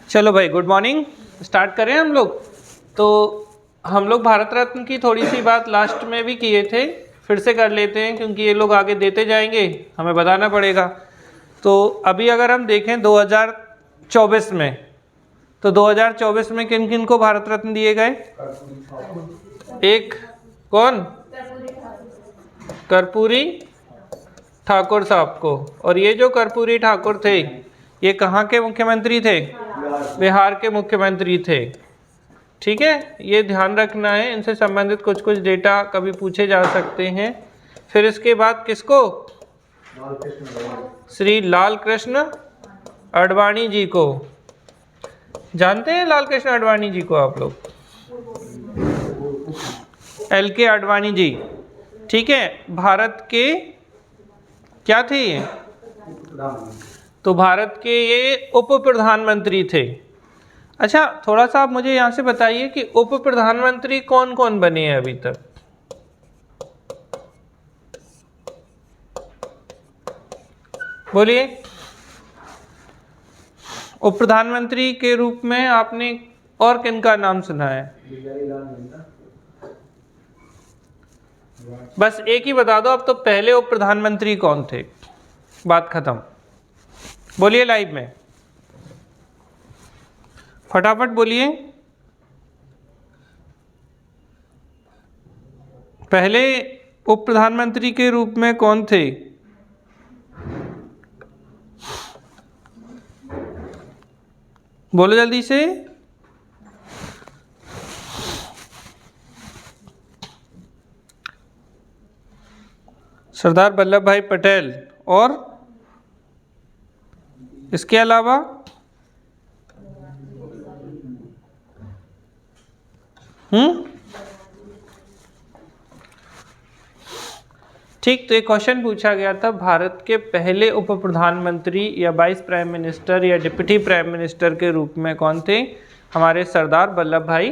चलो भाई, good morning. Start करें हम लोग। तो हम लोग भारत रत्न की थोड़ी सी बात लास्ट में भी किए थे, फिर से कर लेते हैं क्योंकि ये लोग आगे देते जाएंगे, हमें बताना पड़ेगा। तो अभी अगर हम देखें 2024 में, तो 2024 में किन किन को भारत रत्न दिए गए? एक कौन? कर्पूरी ठाकुर साहब को। और ये जो कर्पूरी ठाकुर थे, ये कहाँ के मुख्यमंत्री थे? बिहार के मुख्यमंत्री थे। ठीक है, ये ध्यान रखना है, इनसे संबंधित कुछ कुछ डेटा कभी पूछे जा सकते हैं। फिर इसके बाद किसको? श्री लाल कृष्ण आडवाणी जी को। जानते हैं लाल कृष्ण आडवाणी जी को आप लोग? LK आडवाणी जी, ठीक है। भारत के क्या थे ये? तो भारत के ये उप प्रधानमंत्री थे। अच्छा, थोड़ा सा आप मुझे यहाँ से बताइए कि उप प्रधानमंत्री कौन कौन बने हैं अभी तक? बोलिए। उप प्रधानमंत्री के रूप में आपने और किनका नाम सुना है? बस एक ही बता दो अब तो, पहले उप प्रधानमंत्री कौन थे? बात खत्म। बोलिए लाइव में, फटाफट बोलिए। पहले उप प्रधानमंत्री के रूप में कौन थे? बोलो जल्दी से। सरदार वल्लभ भाई पटेल। और इसके अलावा? ठीक, तो एक क्वेश्चन पूछा गया था, भारत के पहले उप प्रधानमंत्री या वाइस प्राइम मिनिस्टर या डिप्टी प्राइम मिनिस्टर के रूप में कौन थे? हमारे सरदार वल्लभ भाई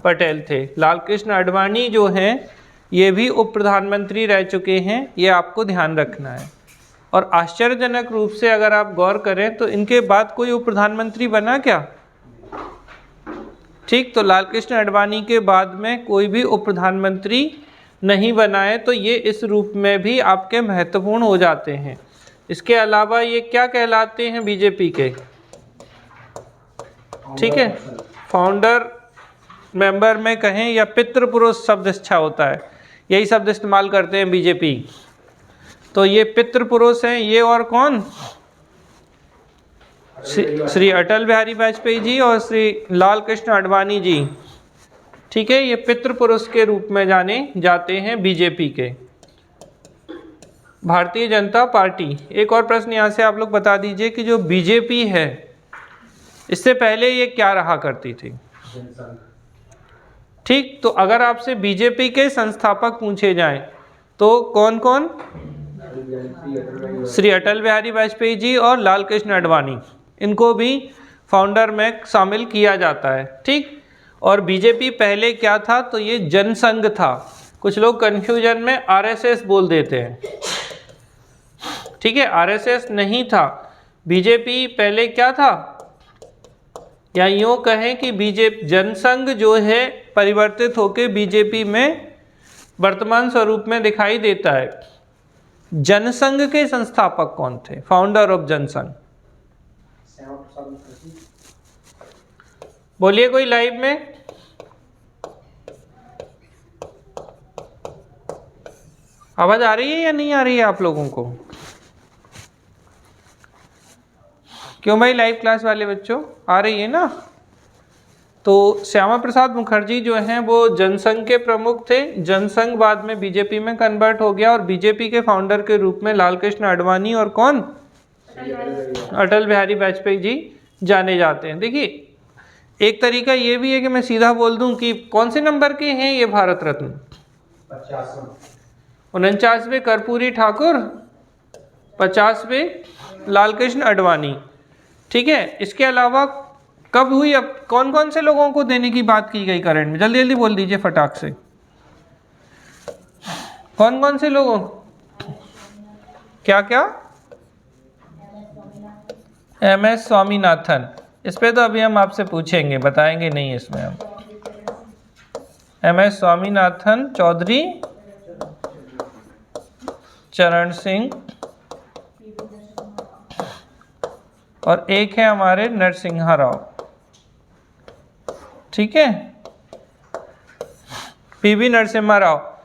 पटेल थे। लाल कृष्ण आडवाणी जो हैं, ये भी उप प्रधानमंत्री रह चुके हैं, ये आपको ध्यान रखना है। और आश्चर्यजनक रूप से अगर आप गौर करें तो इनके बाद कोई उप प्रधानमंत्री बना क्या? ठीक, तो लाल कृष्ण आडवाणी के बाद में कोई भी उप प्रधानमंत्री नहीं बना है, तो ये इस रूप में भी आपके महत्वपूर्ण हो जाते हैं। इसके अलावा ये क्या कहलाते हैं? बीजेपी के, ठीक है, फाउंडर मेंबर में कहें या पितृपुरुष शब्द अच्छा होता है, यही शब्द इस्तेमाल करते हैं बीजेपी। तो ये पितृपुरुष हैं ये, और कौन? श्री अटल बिहारी वाजपेयी जी और श्री लाल कृष्ण आडवाणी जी। ठीक है, ये पितृपुरुष के रूप में जाने जाते हैं बीजेपी के, भारतीय जनता पार्टी। एक और प्रश्न यहाँ से आप लोग बता दीजिए कि जो बीजेपी है, इससे पहले ये क्या रहा करती थी? ठीक, तो अगर आपसे बीजेपी के संस्थापक पूछे जाएं तो कौन कौन? श्री अटल बिहारी वाजपेयी जी और लाल कृष्ण आडवाणी, इनको भी फाउंडर में शामिल किया जाता है। ठीक, और बीजेपी पहले क्या था? तो ये जनसंघ था। कुछ लोग कंफ्यूजन में RSS बोल देते हैं। ठीक है, RSS नहीं था। बीजेपी पहले क्या था? या यूँ कहें कि बीजेपी जनसंघ जो है परिवर्तित होकर बीजेपी में वर्तमान स्वरूप में दिखाई देता है। जनसंघ के संस्थापक कौन थे? फाउंडर ऑफ जनसंघ, बोलिए कोई लाइव में। आवाज आ रही है या नहीं आ रही है आप लोगों को? क्यों भाई, लाइव क्लास वाले बच्चों आ रही है ना? तो श्यामा प्रसाद मुखर्जी जो हैं वो जनसंघ के प्रमुख थे। जनसंघ बाद में बीजेपी में कन्वर्ट हो गया और बीजेपी के फाउंडर के रूप में लाल कृष्ण आडवाणी और कौन? अटल बिहारी वाजपेयी जी जाने जाते हैं। देखिए, एक तरीका ये भी है कि मैं सीधा बोल दूं कि कौन से नंबर के हैं ये भारत रत्न? 49वें कर्पूरी ठाकुर, 50वें लाल कृष्ण आडवाणी। ठीक है, इसके अलावा कब हुई, अब कौन कौन से लोगों को देने की बात की गई करंट में? जल्दी जल्दी बोल दीजिए फटाक से, कौन कौन से लोगों? क्या क्या? MS स्वामीनाथन। इस पे तो अभी हम आपसे पूछेंगे, बताएंगे नहीं इसमें हम। MS स्वामीनाथन, चौधरी चरण सिंह, और एक है हमारे नरसिम्हा राव। ठीक है, PV नरसिम्हा राव,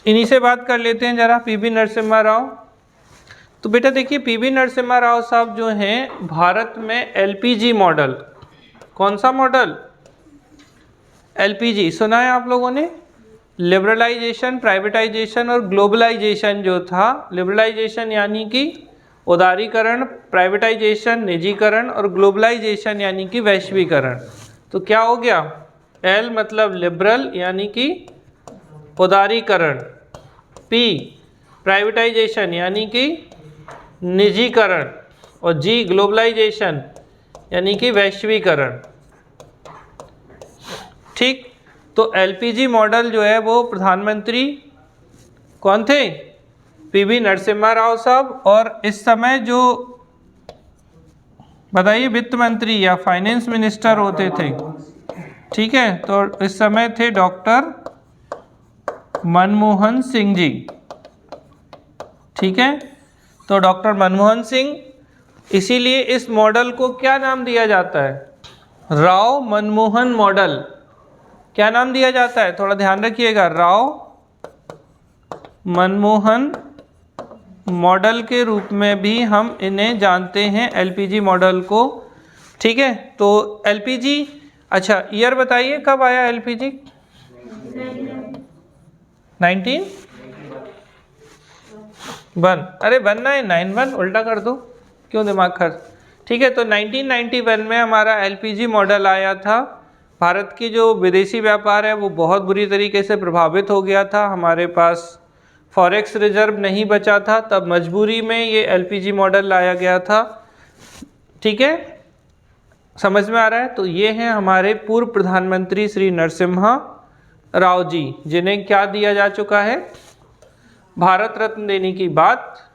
इन्हीं से बात कर लेते हैं जरा। PV नरसिम्हा राव, तो बेटा देखिए PV नरसिम्हा राव साहब जो हैं भारत में LPG मॉडल, कौन सा मॉडल? LPG सुना है आप लोगों ने? लिबरलाइजेशन, प्राइवेटाइजेशन और ग्लोबलाइजेशन जो था, लिबरलाइजेशन यानी कि उदारीकरण, प्राइवेटाइजेशन निजीकरण, और ग्लोबलाइजेशन यानी कि वैश्वीकरण। तो क्या हो गया? L मतलब लिबरल यानी कि उदारीकरण, P प्राइवेटाइजेशन यानी कि निजीकरण, और G ग्लोबलाइजेशन यानी कि वैश्वीकरण। ठीक, तो LPG मॉडल जो है वो प्रधानमंत्री कौन थे? PV नरसिम्हा राव साहब। और इस समय जो बताइए वित्त मंत्री या फाइनेंस मिनिस्टर होते थे, ठीक है, तो इस समय थे डॉक्टर मनमोहन सिंह जी। ठीक है, तो डॉक्टर मनमोहन सिंह, इसीलिए इस मॉडल को क्या नाम दिया जाता है? राव मनमोहन मॉडल। क्या नाम दिया जाता है? थोड़ा ध्यान रखिएगा, राव मनमोहन मॉडल के रूप में भी हम इन्हें जानते हैं, LPG मॉडल को। ठीक है, तो LPG, अच्छा ईयर बताइए कब आया LPG? 1991। अरे बनना है 91, उल्टा कर दो, क्यों दिमाग खर्च। ठीक है, तो 1991 में हमारा LPG मॉडल आया था। भारत की जो विदेशी व्यापार है वो बहुत बुरी तरीके से प्रभावित हो गया था, हमारे पास फॉरेक्स रिजर्व नहीं बचा था, तब मजबूरी में ये LPG मॉडल लाया गया था। ठीक है, समझ में आ रहा है? तो ये हैं हमारे पूर्व प्रधानमंत्री श्री नरसिम्हा राव जी, जिन्हें क्या दिया जा चुका है? भारत रत्न देने की बात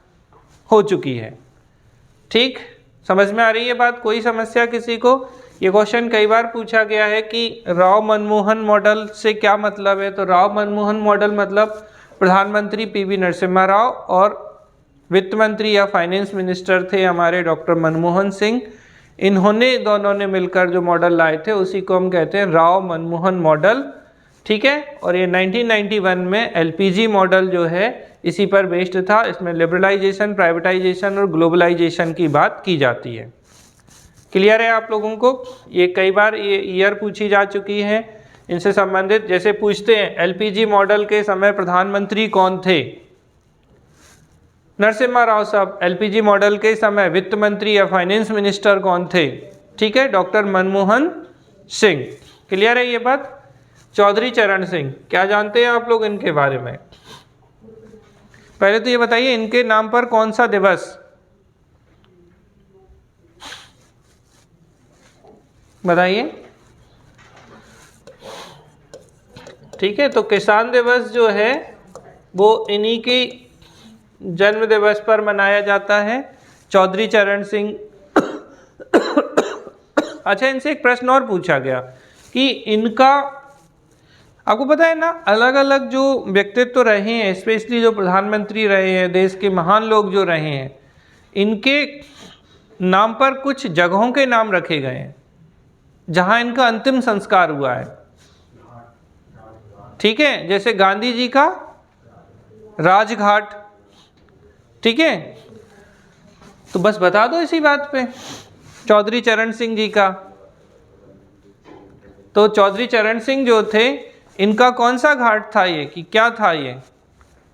हो चुकी है। ठीक, समझ में आ रही है बात? कोई समस्या किसी को? ये क्वेश्चन कई बार पूछा गया है कि राव मनमोहन मॉडल से क्या मतलब है। तो राव मनमोहन मॉडल मतलब प्रधानमंत्री PV नरसिम्हा राव और वित्त मंत्री या फाइनेंस मिनिस्टर थे हमारे डॉक्टर मनमोहन सिंह। इन्होंने दोनों ने मिलकर जो मॉडल लाए थे उसी को हम कहते हैं राव मनमोहन मॉडल। ठीक है, और ये 1991 में LPG मॉडल जो है इसी पर बेस्ड था। इसमें लिबरलाइजेशन, प्राइवेटाइजेशन और ग्लोबलाइजेशन की बात की जाती है। क्लियर है आप लोगों को? ये कई बार ये ईयर पूछी जा चुकी है इनसे संबंधित। जैसे पूछते हैं LPG मॉडल के समय प्रधानमंत्री कौन थे? नरसिम्हा राव साहब। LPG मॉडल के समय वित्त मंत्री या फाइनेंस मिनिस्टर कौन थे? ठीक है, डॉक्टर मनमोहन सिंह। क्लियर है ये बात? चौधरी चरण सिंह, क्या जानते हैं आप लोग इनके बारे में? पहले तो ये बताइए इनके नाम पर कौन सा दिवस? बताइए। ठीक है, तो किसान दिवस जो है वो इन्हीं की जन्म दिवस पर मनाया जाता है, चौधरी चरण सिंह। अच्छा, इनसे एक प्रश्न और पूछा गया कि इनका, आपको पता है ना, अलग अलग जो व्यक्तित्व रहे हैं, स्पेशली जो प्रधानमंत्री रहे हैं, देश के महान लोग जो रहे हैं, इनके नाम पर कुछ जगहों के नाम रखे गए हैं जहां इनका अंतिम संस्कार हुआ है। ठीक है, जैसे गांधी जी का राजघाट। ठीक है, तो बस बता दो इसी बात पे। चौधरी चरण सिंह जी का, तो चौधरी चरण सिंह जो थे, इनका कौन सा घाट था ये, कि क्या था ये,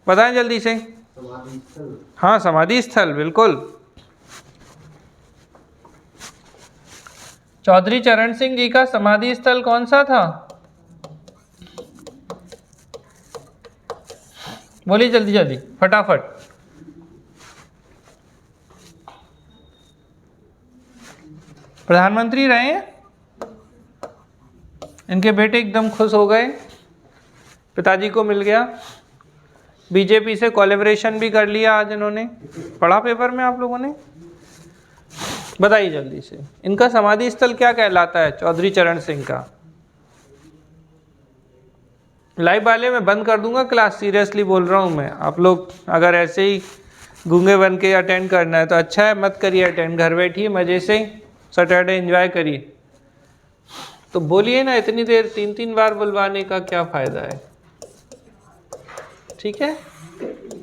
बताएं जल्दी से। हाँ, समाधि स्थल, बिल्कुल। चौधरी चरण सिंह जी का समाधि स्थल कौन सा था? बोलिए जल्दी जल्दी, फटाफट। प्रधानमंत्री रहे हैं, इनके बेटे एकदम खुश हो गए, पिताजी को मिल गया। बीजेपी से कोलैबोरेशन भी कर लिया आज इन्होंने, पढ़ा पेपर में आप लोगों ने? बताइए जल्दी से, इनका समाधि स्थल क्या कहलाता है? चौधरी चरण सिंह का। लाइव वाले मैं बंद कर दूंगा क्लास, सीरियसली बोल रहा हूँ मैं। आप लोग अगर ऐसे ही गूंगे बन के अटेंड करना है तो अच्छा है, मत करिए अटेंड, घर बैठिए मज़े से सैटरडे एंजॉय करिए। तो बोलिए ना, इतनी देर 3-3 बार बुलवाने का क्या फ़ायदा है? ठीक है।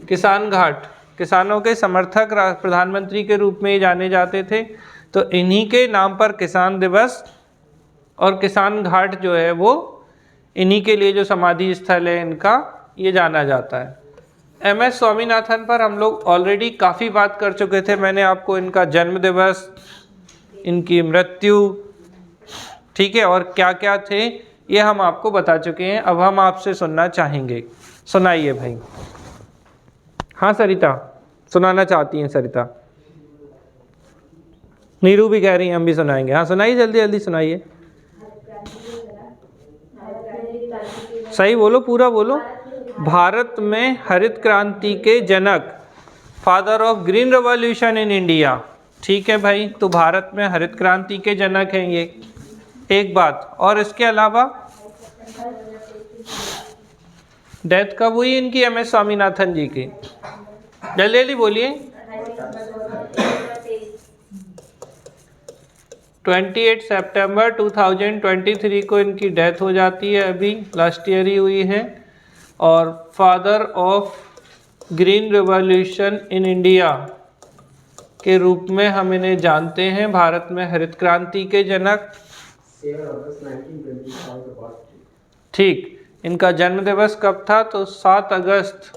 किसान घाट, किसानों के समर्थक प्रधानमंत्री के रूप में जाने जाते थे, तो इन्हीं के नाम पर किसान दिवस और किसान घाट जो है वो इन्हीं के लिए जो समाधि स्थल है इनका, ये जाना जाता है। MS स्वामीनाथन पर हम लोग ऑलरेडी काफ़ी बात कर चुके थे। मैंने आपको इनका जन्म दिवस, इनकी मृत्यु, ठीक है, और क्या क्या थे ये हम आपको बता चुके हैं। अब हम आपसे सुनना चाहेंगे, सुनाइए भाई। हाँ सरिता सुनाना चाहती हैं सरिता, नीरू भी कह रही हैं हम भी सुनाएंगे। हाँ सुनाइए, जल्दी जल्दी सुनाइए, सही बोलो, पूरा बोलो। भारत में हरित क्रांति के जनक, father of green revolution in India. ठीक है भाई, तो भारत में हरित क्रांति के जनक हैं ये, एक बात। और इसके अलावा डेथ कब हुई इनकी, MS स्वामीनाथन जी की? जल्दी जल्दी बोलिए। 28 सितंबर 2023 को इनकी डेथ हो जाती है, अभी लास्ट ईयर ही हुई है। और father of green revolution in India के रूप में हम इन्हें जानते हैं, भारत में हरित क्रांति के जनक। 7 अगस्त 1925। ठीक, इनका जन्म दिवस कब था? तो 7 अगस्त।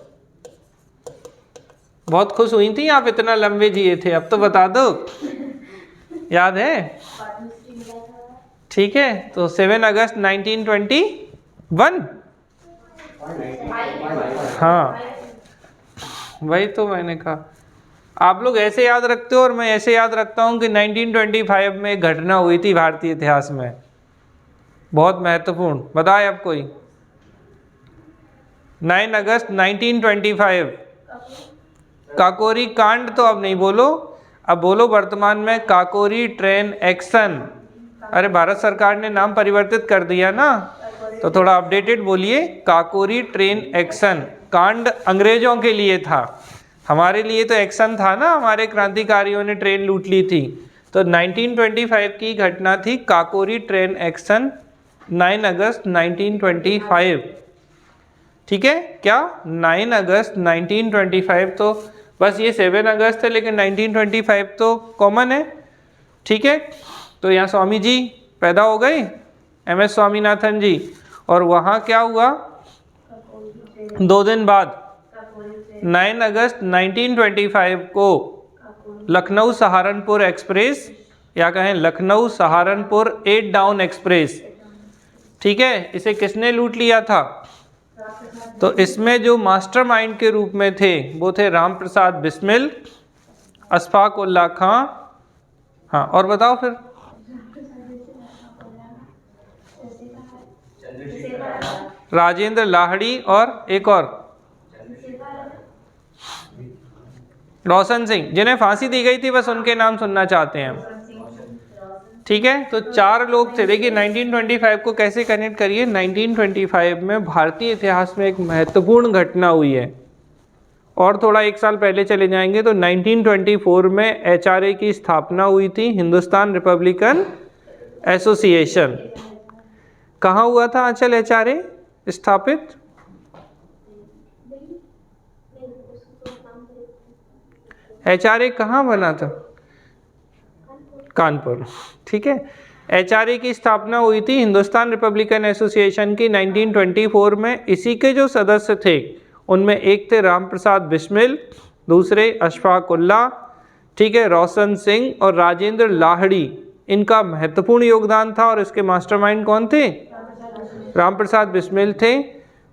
बहुत खुश हुई थी आप, इतना लंबे जिए थे, अब तो बता दो, याद है? ठीक है, तो 7 अगस्त 1921। हाँ वही तो मैंने कहा, आप लोग ऐसे याद रखते हो और मैं ऐसे याद रखता हूँ कि 1925 में एक घटना हुई थी भारतीय इतिहास में, बहुत महत्वपूर्ण। बताए अब कोई? 9 अगस्त 1925, काकोरी कांड। तो अब नहीं बोलो, अब बोलो वर्तमान में काकोरी ट्रेन एक्शन। अरे भारत सरकार ने नाम परिवर्तित कर दिया ना, तो थोड़ा अपडेटेड बोलिए। काकोरी ट्रेन एक्शन कांड अंग्रेजों के लिए था, हमारे लिए तो एक्शन था ना, हमारे क्रांतिकारियों ने ट्रेन लूट ली थी। तो 1925 की घटना थी काकोरी ट्रेन एक्शन, 9 अगस्त 1925। ठीक है क्या? 9 अगस्त 1925। तो बस ये 7 अगस्त है, लेकिन 1925 तो कॉमन है। ठीक है, तो यहाँ स्वामी जी पैदा हो गए, MS स्वामीनाथन जी। और वहाँ क्या हुआ? 2 दिन बाद 9 अगस्त 1925 को लखनऊ सहारनपुर एक्सप्रेस, या कहें लखनऊ सहारनपुर 8 डाउन एक्सप्रेस, ठीक है, इसे किसने लूट लिया था? तो इसमें जो मास्टरमाइंड के रूप में थे वो थे राम प्रसाद बिस्मिल, अशफाक उल्लाह खां, हाँ और बताओ फिर? राजेंद्र लाहिड़ी और एक और रोशन सिंह, जिन्हें फांसी दी गई थी, बस उनके नाम सुनना चाहते हैं हम। ठीक है, तो 4 लोग थे। देखिए 1925 को कैसे कनेक्ट करिए, 1925 में भारतीय इतिहास में एक महत्वपूर्ण घटना हुई है। और थोड़ा 1 साल पहले चले जाएंगे तो 1924 में HRA की स्थापना हुई थी, हिंदुस्तान रिपब्लिकन एसोसिएशन। कहाँ हुआ था आंचल HRA स्थापित? HRA कहाँ बना था? कानपुर। ठीक है, HRA की स्थापना हुई थी हिंदुस्तान रिपब्लिकन एसोसिएशन की 1924 में। इसी के जो सदस्य थे उनमें एक थे राम प्रसाद बिस्मिल, दूसरे अशफाक उल्लाह, ठीक है, रोशन सिंह और राजेंद्र लाहिड़ी। इनका महत्वपूर्ण योगदान था। और इसके मास्टरमाइंड कौन थे? राम प्रसाद बिस्मिल थे।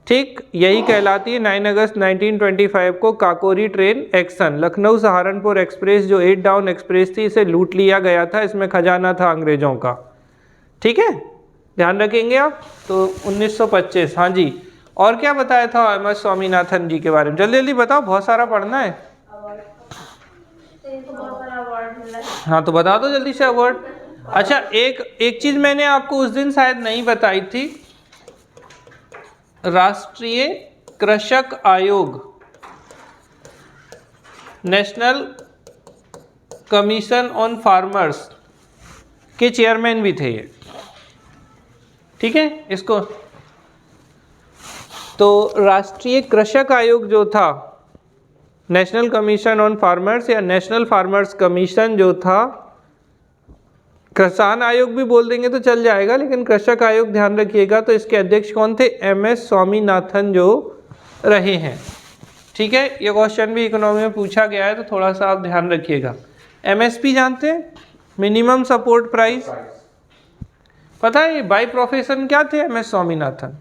ठीक, यही कहलाती है 9 अगस्त 1925 को Kakori train action. Lucknow Saharanpur express जो 8 डाउन एक्सप्रेस थी, इसे लूट लिया गया था, इसमें खजाना था अंग्रेजों का। ठीक है, ध्यान रखेंगे आप। तो 1925, हाँ जी। और क्या बताया था MS स्वामीनाथन जी के बारे में? जल्दी जल्दी बताओ, बहुत सारा पढ़ना है। हाँ तो बता दो जल्दी से अवार्ड। अच्छा, एक चीज मैंने आपको उस दिन शायद नहीं बताई थी, राष्ट्रीय कृषक आयोग, नेशनल कमीशन ऑन फार्मर्स के चेयरमैन भी थे ये, ठीक है। इसको तो राष्ट्रीय कृषक आयोग जो था, नेशनल कमीशन ऑन फार्मर्स या नेशनल फार्मर्स कमीशन जो था, किसान आयोग भी बोल देंगे तो चल जाएगा, लेकिन कृषक आयोग ध्यान रखिएगा। तो इसके अध्यक्ष कौन थे? एमएस स्वामीनाथन जो रहे हैं, ठीक है। ये क्वेश्चन भी इकोनॉमी में पूछा गया है तो थोड़ा सा आप ध्यान रखिएगा। एमएसपी जानते हैं, मिनिमम सपोर्ट प्राइस, पता है ये बाय प्रोफेशन क्या थे एमएस स्वामीनाथन?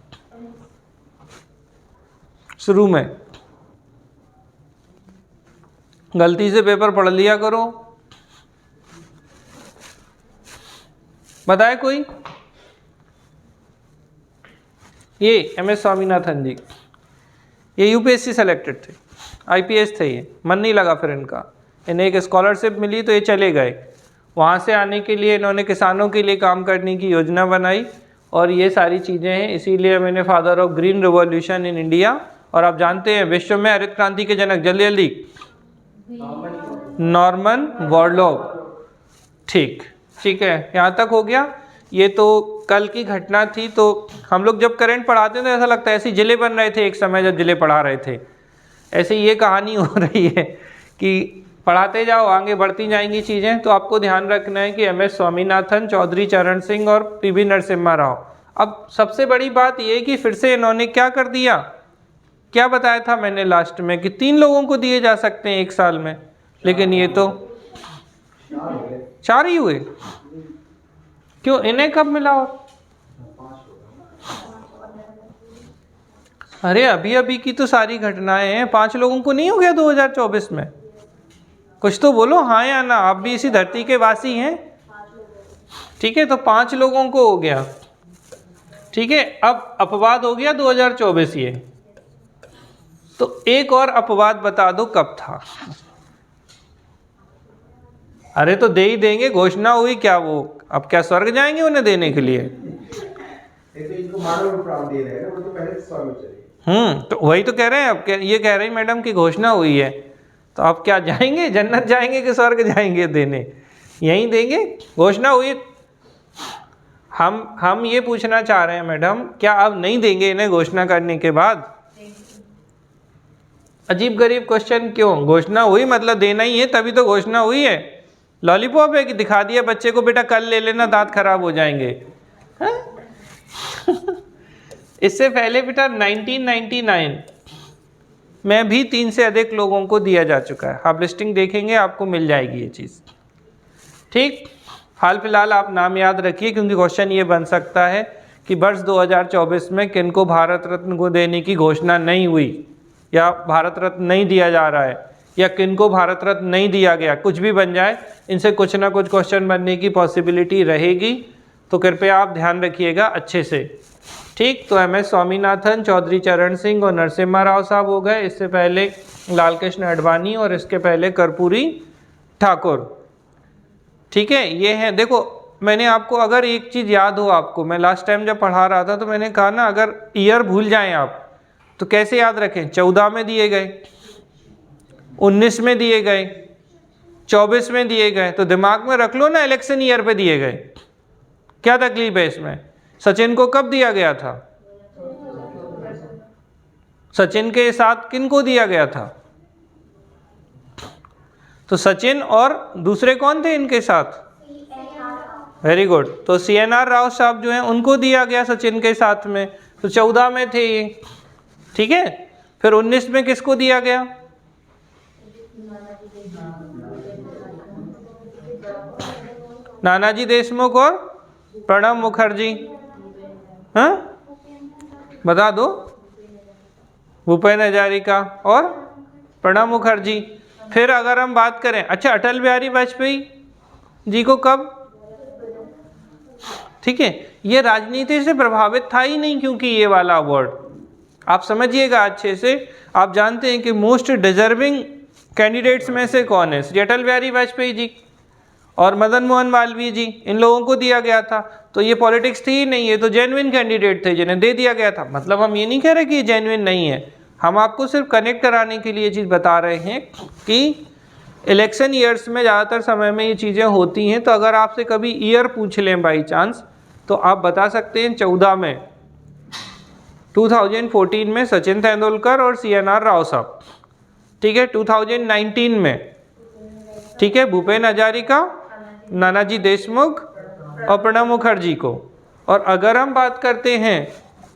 शुरू में गलती से पेपर पढ़ लिया करो, बताए कोई? ये एमएस स्वामीनाथन जी, ये यूपीएससी सेलेक्टेड थे, आईपीएस थे ये, मन नहीं लगा फिर इनका, इन्हें एक स्कॉलरशिप मिली तो ये चले गए। वहाँ से आने के लिए इन्होंने किसानों के लिए काम करने की योजना बनाई और ये सारी चीज़ें हैं, इसीलिए मैंने father of green revolution in India. और आप जानते हैं विश्व में हरित क्रांति के जनक, जल्दी जल्दी, नॉर्मन बोरलॉग, ठीक है, यहाँ तक हो गया। ये तो कल की घटना थी। तो हम लोग जब करंट पढ़ाते थे तो ऐसा लगता है ऐसे जिले बन रहे थे एक समय जब जिले पढ़ा रहे थे, ऐसे ये कहानी हो रही है कि पढ़ाते जाओ, आगे बढ़ती जाएंगी चीज़ें। तो आपको ध्यान रखना है कि एमएस स्वामीनाथन, चौधरी चरण सिंह और पीवी नरसिम्हा राव। अब सबसे बड़ी बात ये कि फिर से इन्होंने क्या कर दिया, क्या बताया था मैंने लास्ट में कि 3 लोगों को दिए जा सकते हैं 1 साल में, लेकिन ये तो 4 ही हुए। क्यों, इन्हें कब मिला? और अरे अभी अभी की तो सारी घटनाएं हैं, 5 लोगों को नहीं हो गया 2024 में? कुछ तो बोलो हाँ या ना, आप भी इसी धरती के वासी हैं, ठीक है। तो 5 लोगों को हो गया, ठीक है। अब अपवाद हो गया 2024 ये, तो एक और अपवाद बता दो कब था? अरे तो दे ही देंगे, घोषणा हुई क्या, वो अब क्या स्वर्ग जाएंगे उन्हें देने के लिए? तो इनको मानव प्राण दे रहे हैं ना, वो तो पहले से स्वामी चले। तो वही तो कह रहे हैं। अब ये कह रही मैडम की घोषणा हुई है, तो आप क्या जाएंगे, जन्नत जाएंगे कि स्वर्ग जाएंगे देने? यहीं देंगे, घोषणा हुई। हम ये पूछना चाह रहे हैं मैडम, क्या अब नहीं देंगे इन्हें घोषणा करने के बाद? अजीब गरीब क्वेश्चन क्यों? घोषणा हुई मतलब देना ही है, तभी तो घोषणा हुई है। लॉलीपॉप है कि दिखा दिया बच्चे को, बेटा कल ले लेना, दांत खराब हो जाएंगे। इससे पहले बेटा 1999 में भी 3 से अधिक लोगों को दिया जा चुका है। आप लिस्टिंग देखेंगे आपको मिल जाएगी ये चीज़, ठीक। हाल फिलहाल आप नाम याद रखिए, क्योंकि क्वेश्चन ये बन सकता है कि वर्ष 2024 में किनको भारत रत्न को देने की घोषणा नहीं हुई, या भारत रत्न नहीं दिया जा रहा है, या किनको भारत रत्न नहीं दिया गया, कुछ भी बन जाए, इनसे कुछ ना कुछ क्वेश्चन बनने की पॉसिबिलिटी रहेगी। तो कृपया आप ध्यान रखिएगा अच्छे से, ठीक। तो एमएस स्वामीनाथन, चौधरी चरण सिंह और नरसिम्हा राव साहब हो गए। इससे पहले लाल कृष्ण आडवाणी और इसके पहले कर्पूरी ठाकुर, ठीक है। ये हैं, देखो मैंने आपको, अगर एक चीज़ याद हो आपको, मैं लास्ट टाइम जब पढ़ा रहा था तो मैंने कहा ना, अगर ईयर भूल जाएं आप तो कैसे याद रखें? 14 में दिए गए, 19 में दिए गए, 24 में दिए गए, तो दिमाग में रख लो ना इलेक्शन ईयर पे दिए गए। क्या तकलीफ है इसमें? सचिन को कब दिया गया था? सचिन के साथ किन को दिया गया था? तो सचिन और दूसरे कौन थे इनके साथ? Very good. तो CNR राव साहब जो हैं उनको दिया गया सचिन के साथ में, तो 14 में थे ये, ठीक है। फिर 19 में किसको दिया गया? नानाजी देशमुख और प्रणब मुखर्जी। हाँ बता दो, भूपेन हजारिका और प्रणब मुखर्जी। फिर अगर हम बात करें, अच्छा अटल बिहारी वाजपेयी जी को कब? ठीक है, ये राजनीति से प्रभावित था ही नहीं, क्योंकि ये वाला अवार्ड आप समझिएगा अच्छे से। आप जानते हैं कि मोस्ट डिजर्विंग कैंडिडेट्स में से कौन है? श्री अटल बिहारी वाजपेयी जी। और मदन मोहन मालवीय जी, इन लोगों को दिया गया था। तो ये पॉलिटिक्स थी ही नहीं, ये तो जेन्युइन कैंडिडेट थे जिन्हें दे दिया गया था। मतलब हम ये नहीं कह रहे कि ये जेन्युइन नहीं है, हम आपको सिर्फ कनेक्ट कराने के लिए ये चीज़ बता रहे हैं कि इलेक्शन ईयर्स में ज़्यादातर समय में ये चीज़ें होती हैं। तो अगर आपसे कभी ईयर पूछ लें बाई चांस, तो आप बता सकते हैं 14 में, 2014 में सचिन तेंदुलकर और CNR राव साहब, ठीक है। 2019 में, ठीक है, भूपेन हजारिका, नानाजी देशमुख और प्रणब मुखर्जी को। और अगर हम बात करते हैं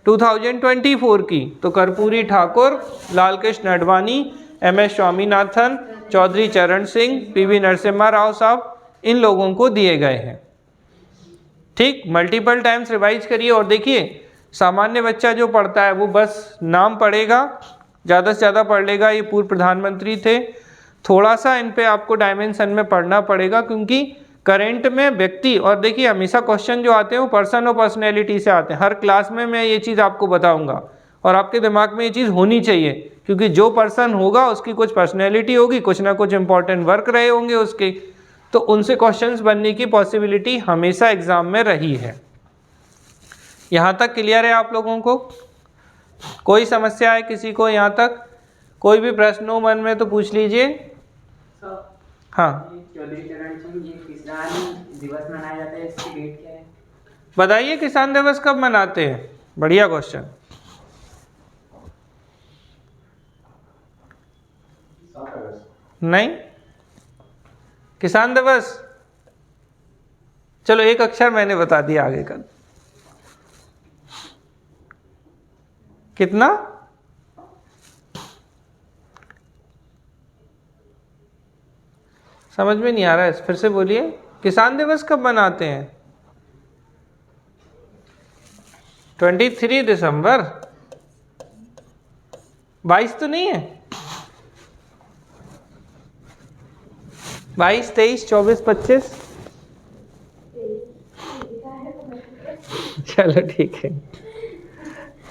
2024 की, तो कर्पूरी ठाकुर, लाल कृष्ण आडवाणी, MS स्वामीनाथन, चौधरी चरण सिंह, PV नरसिम्हा राव साहब, इन लोगों को दिए गए हैं। ठीक, मल्टीपल टाइम्स रिवाइज करिए। और देखिए, सामान्य बच्चा जो पढ़ता है वो बस नाम पढ़ेगा, ज़्यादा से ज़्यादा पढ़ लेगा। ये पूर्व प्रधानमंत्री थे, थोड़ा सा इन पे आपको डायमेंशन में पढ़ना पड़ेगा, क्योंकि करंट में व्यक्ति, और देखिए हमेशा क्वेश्चन जो आते हैं वो पर्सन और पर्सनैलिटी से आते हैं। हर क्लास में मैं ये चीज़ आपको बताऊंगा और आपके दिमाग में ये चीज़ होनी चाहिए, क्योंकि जो पर्सन होगा उसकी कुछ पर्सनैलिटी होगी, कुछ ना कुछ इंपॉर्टेंट वर्क रहे होंगे उसके, तो उनसे क्वेश्चंस बनने की पॉसिबिलिटी हमेशा एग्जाम में रही है। यहाँ तक क्लियर है आप लोगों को? कोई समस्या है किसी को यहाँ तक? कोई भी प्रश्न हो मन में तो पूछ लीजिए। हाँ, चौधरी चरण सिंह, ये किसान दिवस मनाया जाता है, इसकी डेट क्या है? बताइए किसान दिवस कब मनाते हैं? बढ़िया क्वेश्चन। 7 अगस्त। नहीं, किसान दिवस, चलो एक अक्षर मैंने बता दिया आगे का। कितना? समझ में नहीं आ रहा है, फिर से बोलिए। किसान दिवस कब मनाते हैं? 23 दिसंबर। 22 तो नहीं है? 22, 23, 24, 25। चलो ठीक है,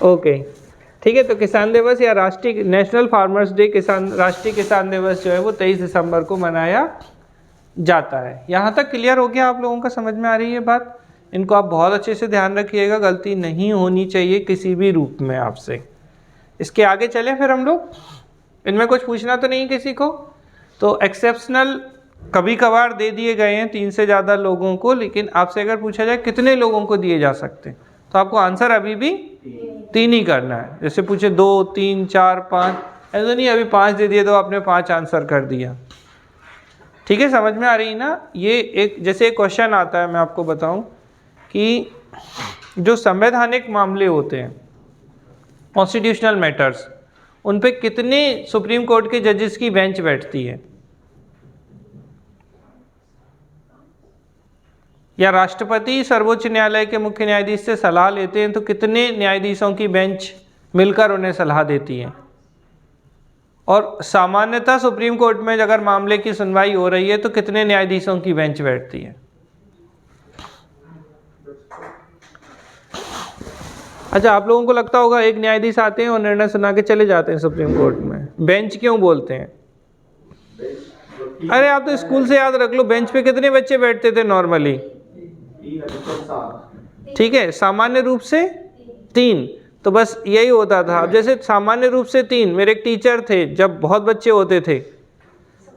ओके, ठीक है। तो किसान दिवस या राष्ट्रीय नेशनल फार्मर्स डे, राष्ट्रीय किसान दिवस जो है वो 23 दिसंबर को मनाया जाता है। यहाँ तक क्लियर हो गया आप लोगों का? समझ में आ रही है बात? इनको आप बहुत अच्छे से ध्यान रखिएगा, गलती नहीं होनी चाहिए किसी भी रूप में आपसे। इसके आगे चलें फिर हम लोग। इनमें कुछ पूछना तो नहीं किसी को? तो एक्सेप्शनल कभी कभार दे दिए गए हैं 3 से ज़्यादा लोगों को, लेकिन आपसे अगर पूछा जाए कितने लोगों को दिए जा सकते हैं, तो आपको आंसर अभी भी 3 ही करना है। जैसे पूछे 2, 3, 4, 5, ऐसा नहीं अभी 5 दे दिए तो आपने 5 आंसर कर दिया। ठीक है, समझ में आ रही ना? ये एक, जैसे एक क्वेश्चन आता है, मैं आपको बताऊं कि जो संवैधानिक मामले होते हैं, कॉन्स्टिट्यूशनल मैटर्स, उन पे कितने सुप्रीम कोर्ट के जजेस की बेंच बैठती है? या राष्ट्रपति सर्वोच्च न्यायालय के मुख्य न्यायाधीश से सलाह लेते हैं तो कितने न्यायाधीशों की बेंच मिलकर उन्हें सलाह देती है? और सामान्यतः सुप्रीम कोर्ट में अगर मामले की सुनवाई हो रही है तो कितने न्यायाधीशों की बेंच बैठती है? अच्छा, आप लोगों को लगता होगा एक न्यायाधीश आते हैं और निर्णय सुना के चले जाते हैं सुप्रीम कोर्ट में। बेंच क्यों बोलते हैं? अरे आप तो स्कूल से याद रख लो, बेंच पे कितने बच्चे बैठते थे नॉर्मली? ठीक है, सामान्य रूप से 3, तो बस यही होता था। अब जैसे सामान्य रूप से 3, मेरे एक टीचर थे, जब बहुत बच्चे होते थे,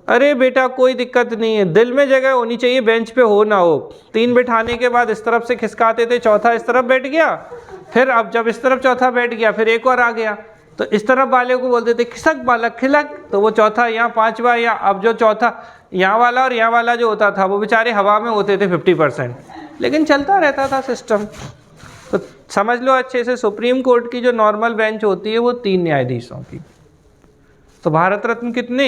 अरे बेटा कोई दिक्कत नहीं है, दिल में जगह होनी चाहिए, बेंच पे हो ना हो। 3 बिठाने के बाद इस तरफ से खिसकाते थे, चौथा इस तरफ बैठ गया, फिर अब जब इस तरफ चौथा बैठ गया, फिर एक और आ गया, तो इस तरफ वाले को बोलते थे खिसक बालक खिलक, तो वो चौथा यहाँ, पांचवा या अब जो चौथा यहाँ वाला और यहाँ वाला जो होता था वो बेचारे हवा में होते थे 50%, लेकिन चलता रहता था सिस्टम। तो समझ लो अच्छे से, सुप्रीम कोर्ट की जो नॉर्मल बेंच होती है वो 3 न्यायाधीशों की। तो भारत रत्न कितने?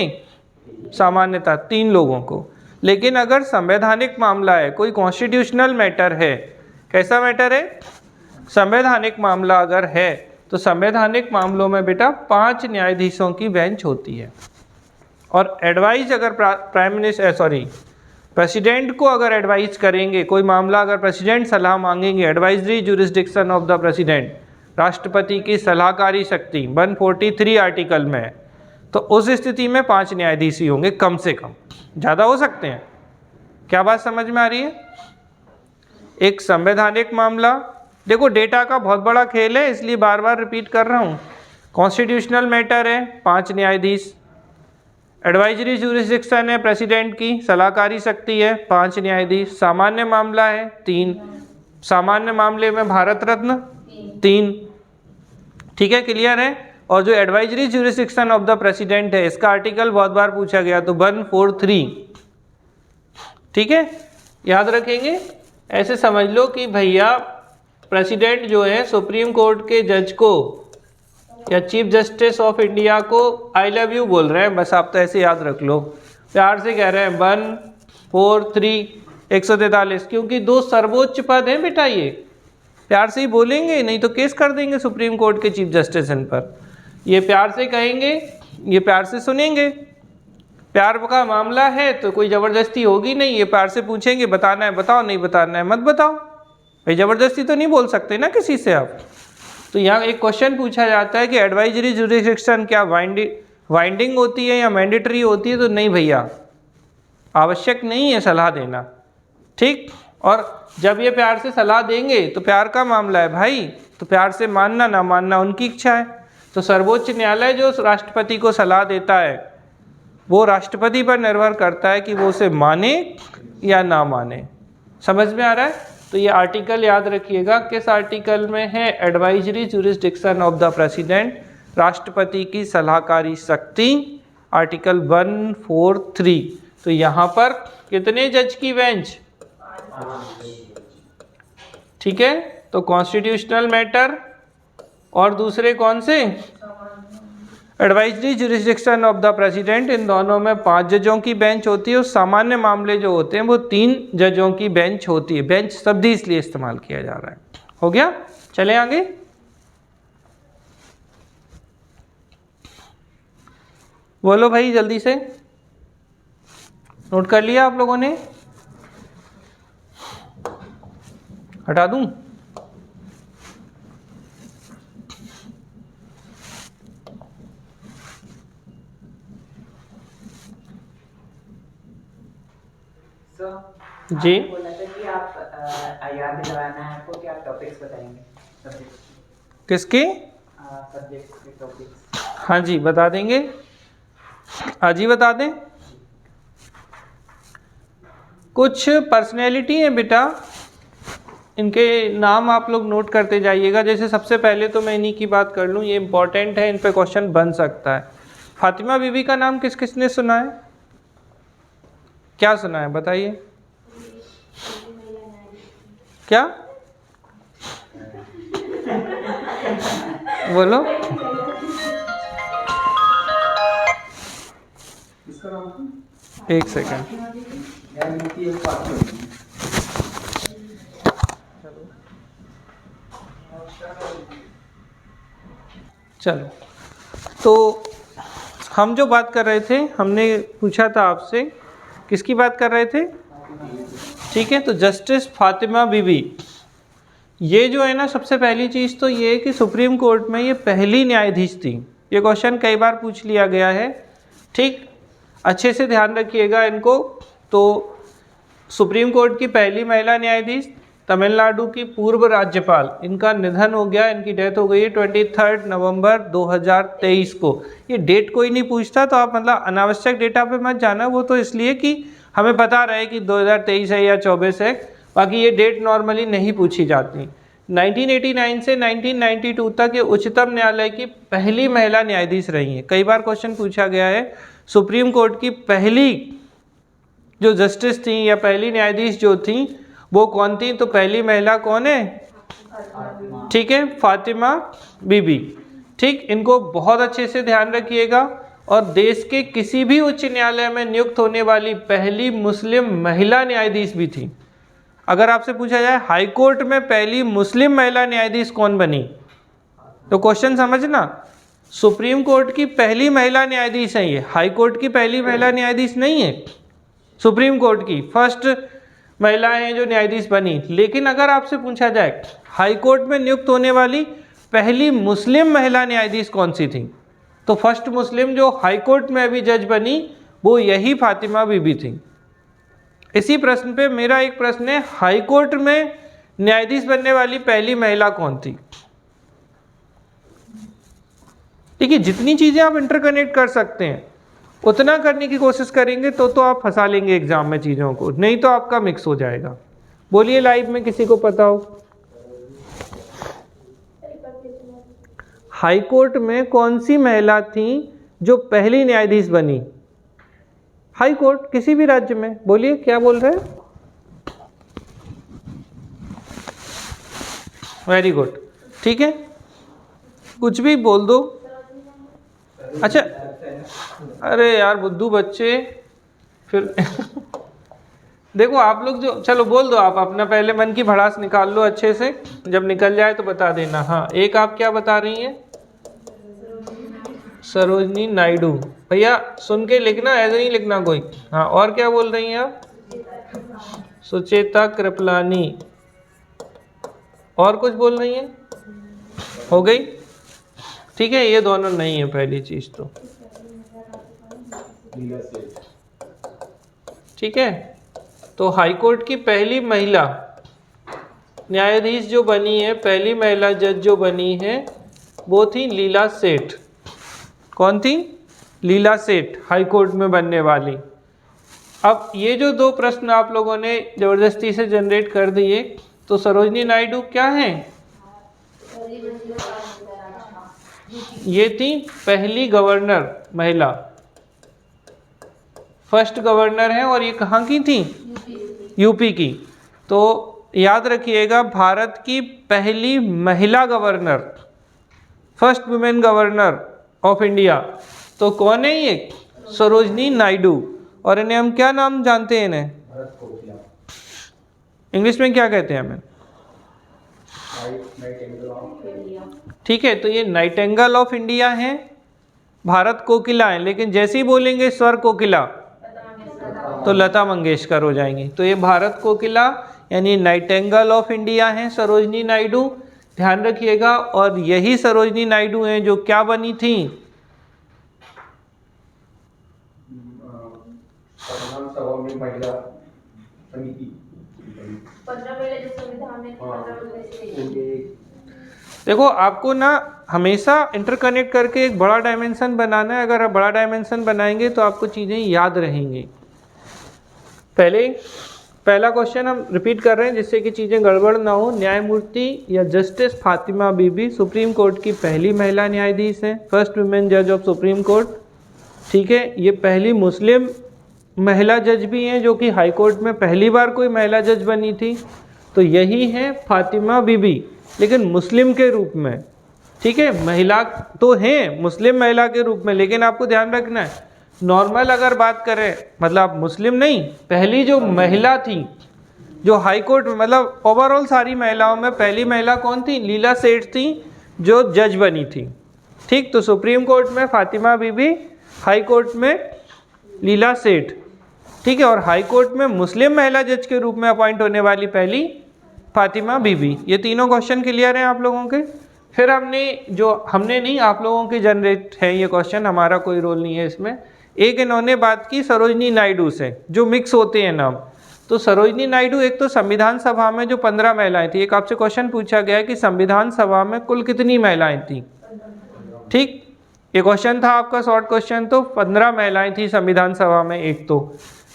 सामान्यतः 3 लोगों को। लेकिन अगर संवैधानिक मामला है, कोई कॉन्स्टिट्यूशनल मैटर है, कैसा मैटर है? संवैधानिक मामला अगर है तो संवैधानिक मामलों में बेटा 5 न्यायाधीशों की बेंच होती है। और एडवाइस अगर प्रेसिडेंट को अगर एडवाइस करेंगे, कोई मामला अगर प्रेसिडेंट सलाह मांगेंगे, advisory jurisdiction of the president, राष्ट्रपति की सलाहकारी शक्ति 143 आर्टिकल में है, तो उस स्थिति में 5 न्यायाधीश ही होंगे कम से कम, ज़्यादा हो सकते हैं क्या बात समझ में आ रही है? एक संवैधानिक मामला, देखो डेटा का बहुत बड़ा खेल है इसलिए बार बार रिपीट कर रहा हूँ। कॉन्स्टिट्यूशनल मैटर है 5 न्यायाधीश, एडवाइजरी ज्यूरिसडिक्शन है प्रेसिडेंट की, सलाहकारी शक्ति है 5 न्यायाधीश, सामान्य मामला है 3, सामान्य मामले में भारत रत्न 3, ठीक है, क्लियर है। और जो advisory jurisdiction of the president है इसका आर्टिकल बहुत बार पूछा गया तो 143, ठीक है, याद रखेंगे। ऐसे समझ लो कि भैया प्रेसिडेंट जो है सुप्रीम कोर्ट के जज को या चीफ जस्टिस ऑफ इंडिया को आई लव यू बोल रहे हैं, बस आप तो ऐसे याद रख लो, प्यार से कह रहे हैं 143 143, क्योंकि 2 सर्वोच्च पद हैं बेटा, ये प्यार से ही बोलेंगे, नहीं तो केस कर देंगे सुप्रीम कोर्ट के चीफ जस्टिस इन पर। ये प्यार से कहेंगे, ये प्यार से सुनेंगे, प्यार का मामला है तो कोई ज़बरदस्ती होगी नहीं, ये प्यार से पूछेंगे बताना है बताओ, नहीं बताना है मत बताओ, भाई ज़बरदस्ती तो नहीं बोल सकते ना किसी से आप। तो यहाँ एक क्वेश्चन पूछा जाता है कि एडवाइजरी ज्यूरिसडिक्शन क्या वाइंडिंग होती है या मैंडेटरी होती है, तो नहीं भैया, आवश्यक नहीं है सलाह देना, ठीक। और जब ये प्यार से सलाह देंगे तो प्यार का मामला है भाई, तो प्यार से मानना ना मानना उनकी इच्छा है। तो सर्वोच्च न्यायालय जो राष्ट्रपति को सलाह देता है वो राष्ट्रपति पर निर्भर करता है कि वो उसे माने या ना माने। समझ में आ रहा है? तो ये आर्टिकल याद रखिएगा, किस आर्टिकल में है? Advisory jurisdiction of the president, राष्ट्रपति की सलाहकारी शक्ति, आर्टिकल 143। तो यहाँ पर कितने जज की बेंच? ठीक है, तो कॉन्स्टिट्यूशनल मैटर और दूसरे कौन से? Advisory jurisdiction of the president, इन दोनों में 5 जजों की बेंच होती है और सामान्य मामले जो होते हैं वो 3 जजों की बेंच होती है। बेंच शब्द इसलिए इस्तेमाल किया जा रहा है। हो गया, चले आगे। बोलो भाई जल्दी से, नोट कर लिया आप लोगों ने? हटा दूं? जी बोला था कि आप याद दिलवाना है आपको कि आप टॉपिक्स बताएंगे, सब्जेक्ट किसके? सब्जेक्ट के टॉपिक्स। हाँ जी बता देंगे, आज ही बता दें। कुछ पर्सनैलिटी हैं बेटा, इनके नाम आप लोग नोट करते जाइएगा। जैसे सबसे पहले तो मैं इन्हीं की बात कर लूँ, ये इंपॉर्टेंट है, इन पे क्वेश्चन बन सकता है। फातिमा बीबी का नाम किस किसने सुना है? क्या सुना है बताइए? क्या बोलो? इसका नाम? एक सेकंड, न्यायमूर्ति एम पाटिल। चलो, तो हम जो बात कर रहे थे, हमने पूछा था आपसे किसकी बात कर रहे थे? ठीक है, तो जस्टिस फातिमा बीबी, ये जो है ना, सबसे पहली चीज़ तो ये है कि सुप्रीम कोर्ट में ये पहली न्यायाधीश थी। ये क्वेश्चन कई बार पूछ लिया गया है, ठीक, अच्छे से ध्यान रखिएगा इनको। तो सुप्रीम कोर्ट की पहली महिला न्यायाधीश, तमिलनाडु की पूर्व राज्यपाल, इनका निधन हो गया, इनकी डेथ हो गई है 23 नवंबर 2023 को। ये डेट कोई नहीं पूछता, तो आप मतलब अनावश्यक डेटा पे मत जाना, वो तो इसलिए कि हमें पता रहे कि 2023 है या 24 है, बाकी ये डेट नॉर्मली नहीं पूछी जाती। 1989 से 1992 तक ये उच्चतम न्यायालय की पहली महिला न्यायाधीश रही हैं। कई बार क्वेश्चन पूछा गया है सुप्रीम कोर्ट की पहली जो जस्टिस थी या पहली न्यायाधीश जो थी वो कौन थी? तो पहली महिला कौन है? ठीक है, फातिमा बीबी। ठीक, इनको बहुत अच्छे से ध्यान रखिएगा। और देश के किसी भी उच्च न्यायालय में नियुक्त होने वाली पहली मुस्लिम महिला न्यायाधीश भी थी। अगर आपसे पूछा जाए हाई कोर्ट में पहली मुस्लिम महिला न्यायाधीश कौन बनी, तो क्वेश्चन समझना, सुप्रीम कोर्ट की पहली महिला न्यायाधीश है ये, हाई कोर्ट की पहली महिला न्यायाधीश नहीं है, सुप्रीम कोर्ट की फर्स्ट महिला है जो न्यायाधीश बनी। लेकिन अगर आपसे पूछा जाए हाई कोर्ट में नियुक्त होने वाली पहली मुस्लिम महिला न्यायाधीश कौन सी थी, तो फर्स्ट मुस्लिम जो हाई कोर्ट में अभी जज बनी वो यही फातिमा बीबी थी। इसी प्रश्न पे मेरा एक प्रश्न है, हाई कोर्ट में न्यायाधीश बनने वाली पहली महिला कौन थी? देखिए, जितनी चीजें आप इंटरकनेक्ट कर सकते हैं उतना करने की कोशिश करेंगे तो आप फंसा लेंगे एग्जाम में चीजों को, नहीं तो आपका मिक्स हो जाएगा। बोलिए लाइव में किसी को पता हो। हाई कोर्ट में कौन सी महिला थी जो पहली न्यायाधीश बनी? हाई कोर्ट किसी भी राज्य में, बोलिए क्या बोल रहे हैं? वेरी गुड, ठीक है, कुछ भी बोल दो। अच्छा, अरे यार बुद्धू बच्चे, फिर देखो आप लोग जो, चलो बोल दो आप अपना, पहले मन की भड़ास निकाल लो अच्छे से, जब निकल जाए तो बता देना। हाँ, एक आप क्या बता रही हैं? सरोजनी नायडू। भैया सुन के लिखना, ऐसे नहीं लिखना कोई। हाँ, और क्या बोल रही हैं आप? सुचेता कृपलानी। और कुछ बोल रही हैं? हो गई, ठीक है, ये दोनों नहीं है पहली चीज तो, ठीक है। तो हाई कोर्ट की पहली महिला न्यायाधीश जो बनी है, पहली महिला जज जो बनी है, वो थी लीला सेठ। कौन थी? लीला सेठ, हाई कोर्ट में बनने वाली। अब ये जो दो प्रश्न आप लोगों ने जबरदस्ती से जनरेट कर दिए, तो सरोजनी नायडू क्या हैं? ये थी पहली गवर्नर महिला, फर्स्ट गवर्नर है, और ये कहाँ की थी? यूपी की। तो याद रखिएगा, भारत की पहली महिला governor, first women governor of India, तो कौन है ये? सरोजनी नायडू। और इन्हें हम क्या नाम जानते हैं? इन्हें इंग्लिश में क्या कहते हैं हमें? ठीक है, तो ये नाइटेंगल ऑफ इंडिया हैं, भारत कोकिला है, लेकिन जैसे ही बोलेंगे स्वर कोकिला तो लता मंगेशकर हो जाएंगी। तो ये भारत कोकिला यानी नाइटेंगल ऑफ इंडिया हैं सरोजनी नायडू, ध्यान रखिएगा। और यही सरोजनी नायडू हैं जो क्या बनी थी? देखो, आपको ना हमेशा इंटरकनेक्ट करके एक बड़ा डायमेंशन बनाना है। अगर आप बड़ा डायमेंशन बनाएंगे तो आपको चीज़ें याद रहेंगी। पहला क्वेश्चन हम रिपीट कर रहे हैं जिससे कि चीज़ें गड़बड़ ना हो। न्यायमूर्ति या जस्टिस फातिमा बीबी सुप्रीम कोर्ट की पहली महिला न्यायाधीश हैं, फर्स्ट वुमेन जज ऑफ सुप्रीम कोर्ट, ठीक है। ये पहली मुस्लिम महिला जज भी हैं जो कि हाई कोर्ट में पहली बार कोई महिला जज बनी थी, तो यही है फातिमा बीबी, लेकिन मुस्लिम के रूप में, ठीक है। महिला तो हैं मुस्लिम महिला के रूप में, लेकिन आपको ध्यान रखना है नॉर्मल अगर बात करें, मतलब मुस्लिम नहीं, पहली जो महिला थी जो हाई कोर्ट में, मतलब ओवरऑल सारी महिलाओं में पहली महिला कौन थी? लीला सेठ थी जो जज बनी थी, ठीक। तो सुप्रीम कोर्ट में फातिमा बीबी, हाई कोर्ट में लीला सेठ, ठीक है। और हाई कोर्ट में मुस्लिम महिला जज के रूप में अपॉइंट होने वाली पहली फातिमा बीबी। ये तीनों क्वेश्चन क्लियर हैं आप लोगों के। फिर हमने नहीं, आप लोगों के जनरेट है ये क्वेश्चन, हमारा कोई रोल नहीं है इसमें। एक इन्होंने बात की सरोजनी नायडू से, जो मिक्स होते हैं नाम। तो सरोजनी नायडू, एक तो संविधान सभा में जो 15 महिलाएं थी, एक आपसे क्वेश्चन पूछा गया है कि संविधान सभा में कुल कितनी महिलाएं थी, ठीक। ये क्वेश्चन था आपका शॉर्ट क्वेश्चन, तो 15 महिलाएं थी संविधान सभा में, एक तो।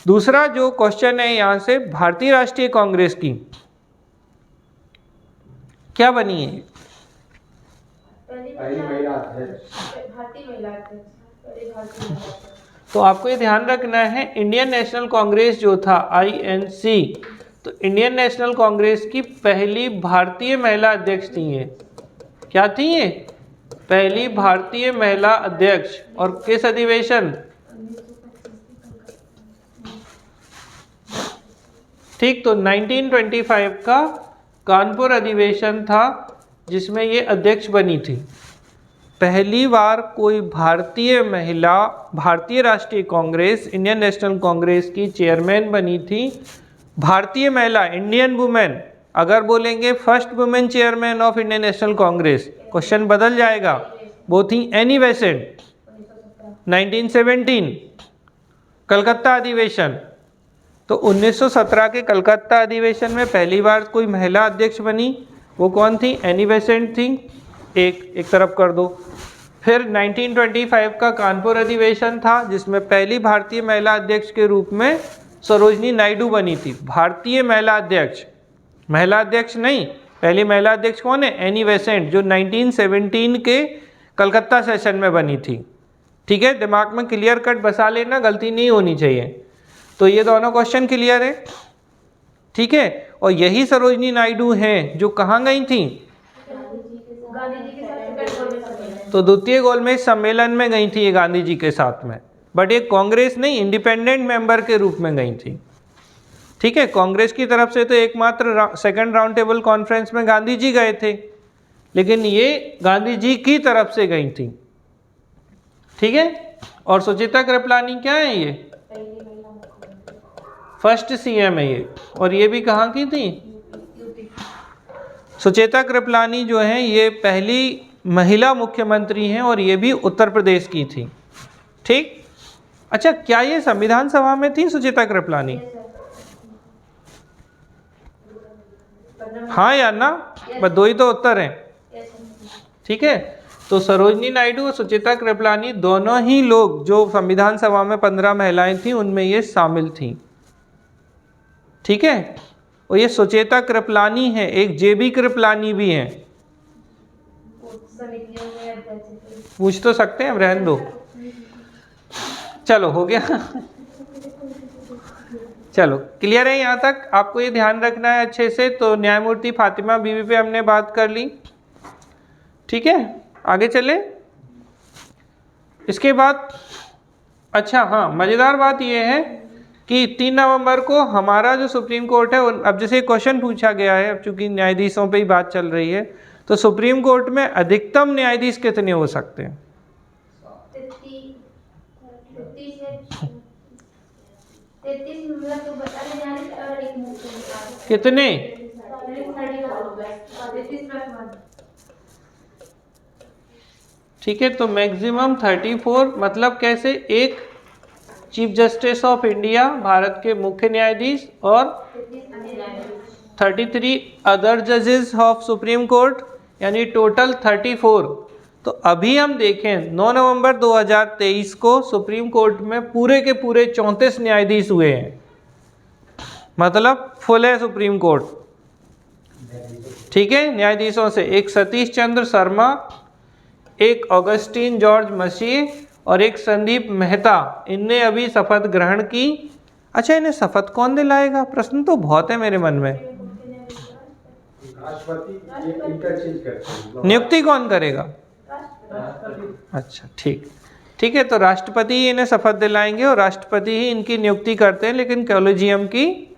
दूसरा जो क्वेश्चन है यहाँ से, भारतीय राष्ट्रीय कांग्रेस की क्या बनी है? तो आपको ये ध्यान रखना है, इंडियन नेशनल कांग्रेस जो था INC, तो इंडियन नेशनल कांग्रेस की पहली भारतीय महिला अध्यक्ष थी ये। क्या थी ये? पहली भारतीय महिला अध्यक्ष। और किस अधिवेशन? ठीक, तो 1925 का कानपुर अधिवेशन था जिसमें ये अध्यक्ष बनी थी। पहली बार कोई भारतीय महिला भारतीय राष्ट्रीय कांग्रेस, इंडियन नेशनल कांग्रेस की चेयरमैन बनी थी। भारतीय महिला, इंडियन वुमेन, अगर बोलेंगे first women chairman of Indian national Congress, question बदल जाएगा। वो थी एनी बेसेंट, 1917 कलकत्ता अधिवेशन। तो 1917 के कलकत्ता अधिवेशन में पहली बार कोई महिला अध्यक्ष बनी, वो कौन थी? एनी बेसेंट थी। एक तरफ कर दो। फिर 1925 का कानपुर अधिवेशन था जिसमें पहली भारतीय महिला अध्यक्ष के रूप में सरोजनी नायडू बनी थी। भारतीय महिला अध्यक्ष नहीं, पहली महिला अध्यक्ष कौन है? एनी बेसेंट, जो 1917 के कलकत्ता सेशन में बनी थी। ठीक है, दिमाग में क्लियर कट बसा लेना, गलती नहीं होनी चाहिए। तो ये दोनों क्वेश्चन क्लियर है। ठीक है, और यही सरोजनी नायडू हैं जो कहाँ गई थी? तो द्वितीय गोलमेज सम्मेलन में गई थी ये गांधी जी के साथ में, बट ये कांग्रेस नहीं, इंडिपेंडेंट मेंबर के रूप में गई थी। ठीक है, कांग्रेस की तरफ से तो एकमात्र सेकंड राउंड टेबल कॉन्फ्रेंस में गांधी जी गए थे, लेकिन ये गांधी जी की तरफ से गई थी। ठीक है, और सुचित्रा कृपलानी क्या है? ये फर्स्ट सीएम है ये, और ये भी कहाँ की थी? सुचित्रा कृपलानी जो है ये पहली महिला मुख्यमंत्री हैं और ये भी उत्तर प्रदेश की थी। ठीक, अच्छा, क्या ये संविधान सभा में थी सुचित्रा कृपलानी? हाँ या ना? बस दो ही तो उत्तर हैं। ठीक है, तो सरोजनी नायडू और सुचित्रा कृपलानी दोनों ही लोग जो संविधान सभा में 15 महिलाएं थीं उनमें ये शामिल थीं। ठीक है, और ये सुचित्रा कृपलानी है, एक जेबी कृपलानी भी हैं। पूछ तो सकते हैं, रहने दो। चलो, हो गया। चलो, क्लियर है यहाँ तक? आपको ये ध्यान रखना है अच्छे से। तो न्यायमूर्ति फातिमा बीवी पे हमने बात कर ली। ठीक है, आगे चले। इसके बाद अच्छा, हाँ, मज़ेदार बात यह है कि 3 नवंबर को हमारा जो सुप्रीम कोर्ट है, अब जैसे क्वेश्चन पूछा गया है, अब चूंकि न्यायाधीशों पे ही बात चल रही है, तो सुप्रीम कोर्ट में अधिकतम न्यायाधीश कितने हो सकते हैं? 33 कितने? ठीक है, तो मैक्सिमम 34, मतलब कैसे? एक chief justice of India, Bharat के मुख्य न्यायाधीश, और 33 अदर जजेस ऑफ सुप्रीम कोर्ट, यानी टोटल 34। तो अभी हम देखें 9 नवंबर 2023 को सुप्रीम कोर्ट में पूरे के पूरे 34 न्यायाधीश हुए हैं, मतलब फुल है सुप्रीम कोर्ट। ठीक है, न्यायाधीशों से एक सतीश चंद्र शर्मा, एक ऑगस्टीन जॉर्ज मसीह और एक संदीप मेहता, इनने अभी शपथ ग्रहण की। अच्छा, इन्हें शपथ कौन दिलाएगा? प्रश्न तो बहुत है मेरे मन में। नियुक्ति कौन करेगा? अच्छा, ठीक है, तो राष्ट्रपति ही इन्हें शपथ दिलाएंगे और राष्ट्रपति ही इनकी नियुक्ति करते हैं, लेकिन कॉलेजियम की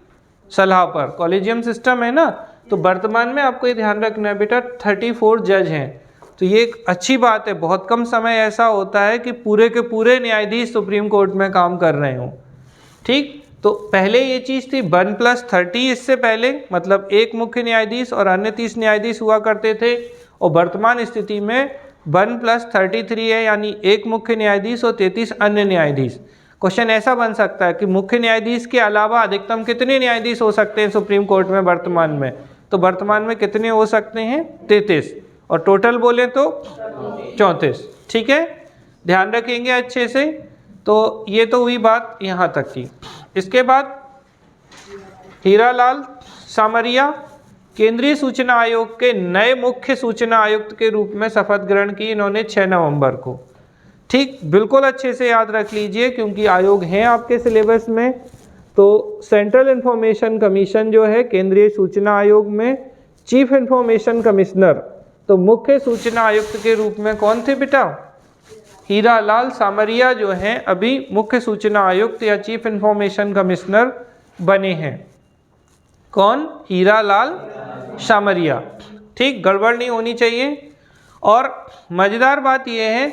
सलाह पर। कॉलेजियम सिस्टम है ना, तो वर्तमान में आपको ये ध्यान रखना है बेटा, 34 जज हैं। तो ये एक अच्छी बात है, बहुत कम समय ऐसा होता है कि पूरे के पूरे न्यायाधीश सुप्रीम कोर्ट में काम कर रहे हों। ठीक, तो पहले ये चीज़ थी 1+30, इससे पहले मतलब एक मुख्य न्यायाधीश और अन्य 30 न्यायाधीश हुआ करते थे, और वर्तमान स्थिति में 1+33 है, यानी एक मुख्य न्यायाधीश और 33 अन्य न्यायाधीश। क्वेश्चन ऐसा बन सकता है कि मुख्य न्यायाधीश के अलावा अधिकतम कितने न्यायाधीश हो सकते हैं सुप्रीम कोर्ट में वर्तमान में? तो वर्तमान में कितने हो सकते हैं? 33, और टोटल बोले तो 34। ठीक है, ध्यान रखेंगे अच्छे से। तो ये तो हुई बात यहाँ तक की। इसके बाद हीरालाल सामरिया केंद्रीय सूचना आयोग के नए मुख्य सूचना आयुक्त के रूप में शपथ ग्रहण की इन्होंने 6 नवंबर को। ठीक, बिल्कुल अच्छे से याद रख लीजिए, क्योंकि आयोग हैं आपके सिलेबस में। तो सेंट्रल इंफॉर्मेशन कमीशन जो है केंद्रीय सूचना आयोग में चीफ इंफॉर्मेशन कमिश्नर, तो मुख्य सूचना आयुक्त के रूप में कौन थे बेटा? हीरालाल सामरिया जो हैं अभी मुख्य सूचना आयुक्त या चीफ इंफॉर्मेशन कमिश्नर बने हैं। कौन? हीरालाल सामरिया। ठीक, गड़बड़ नहीं होनी चाहिए। और मज़ेदार बात यह है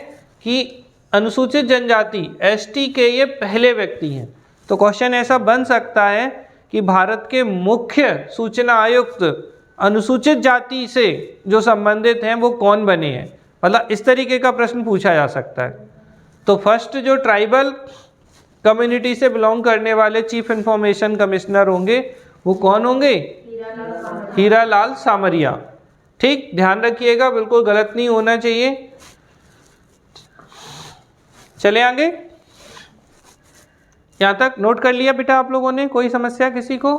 कि अनुसूचित जनजाति एसटी के ये पहले व्यक्ति हैं। तो क्वेश्चन ऐसा बन सकता है कि भारत के मुख्य सूचना आयुक्त अनुसूचित जाति से जो संबंधित हैं वो कौन बने हैं, मतलब इस तरीके का प्रश्न पूछा जा सकता है। तो फर्स्ट जो ट्राइबल कम्युनिटी से बिलोंग करने वाले चीफ इंफॉर्मेशन कमिश्नर होंगे, वो कौन होंगे? हीरालाल सामरिया। ठीक, ध्यान रखिएगा, बिल्कुल गलत नहीं होना चाहिए। चले आगे, यहां तक नोट कर लिया बेटा आप लोगों ने? कोई समस्या किसी को?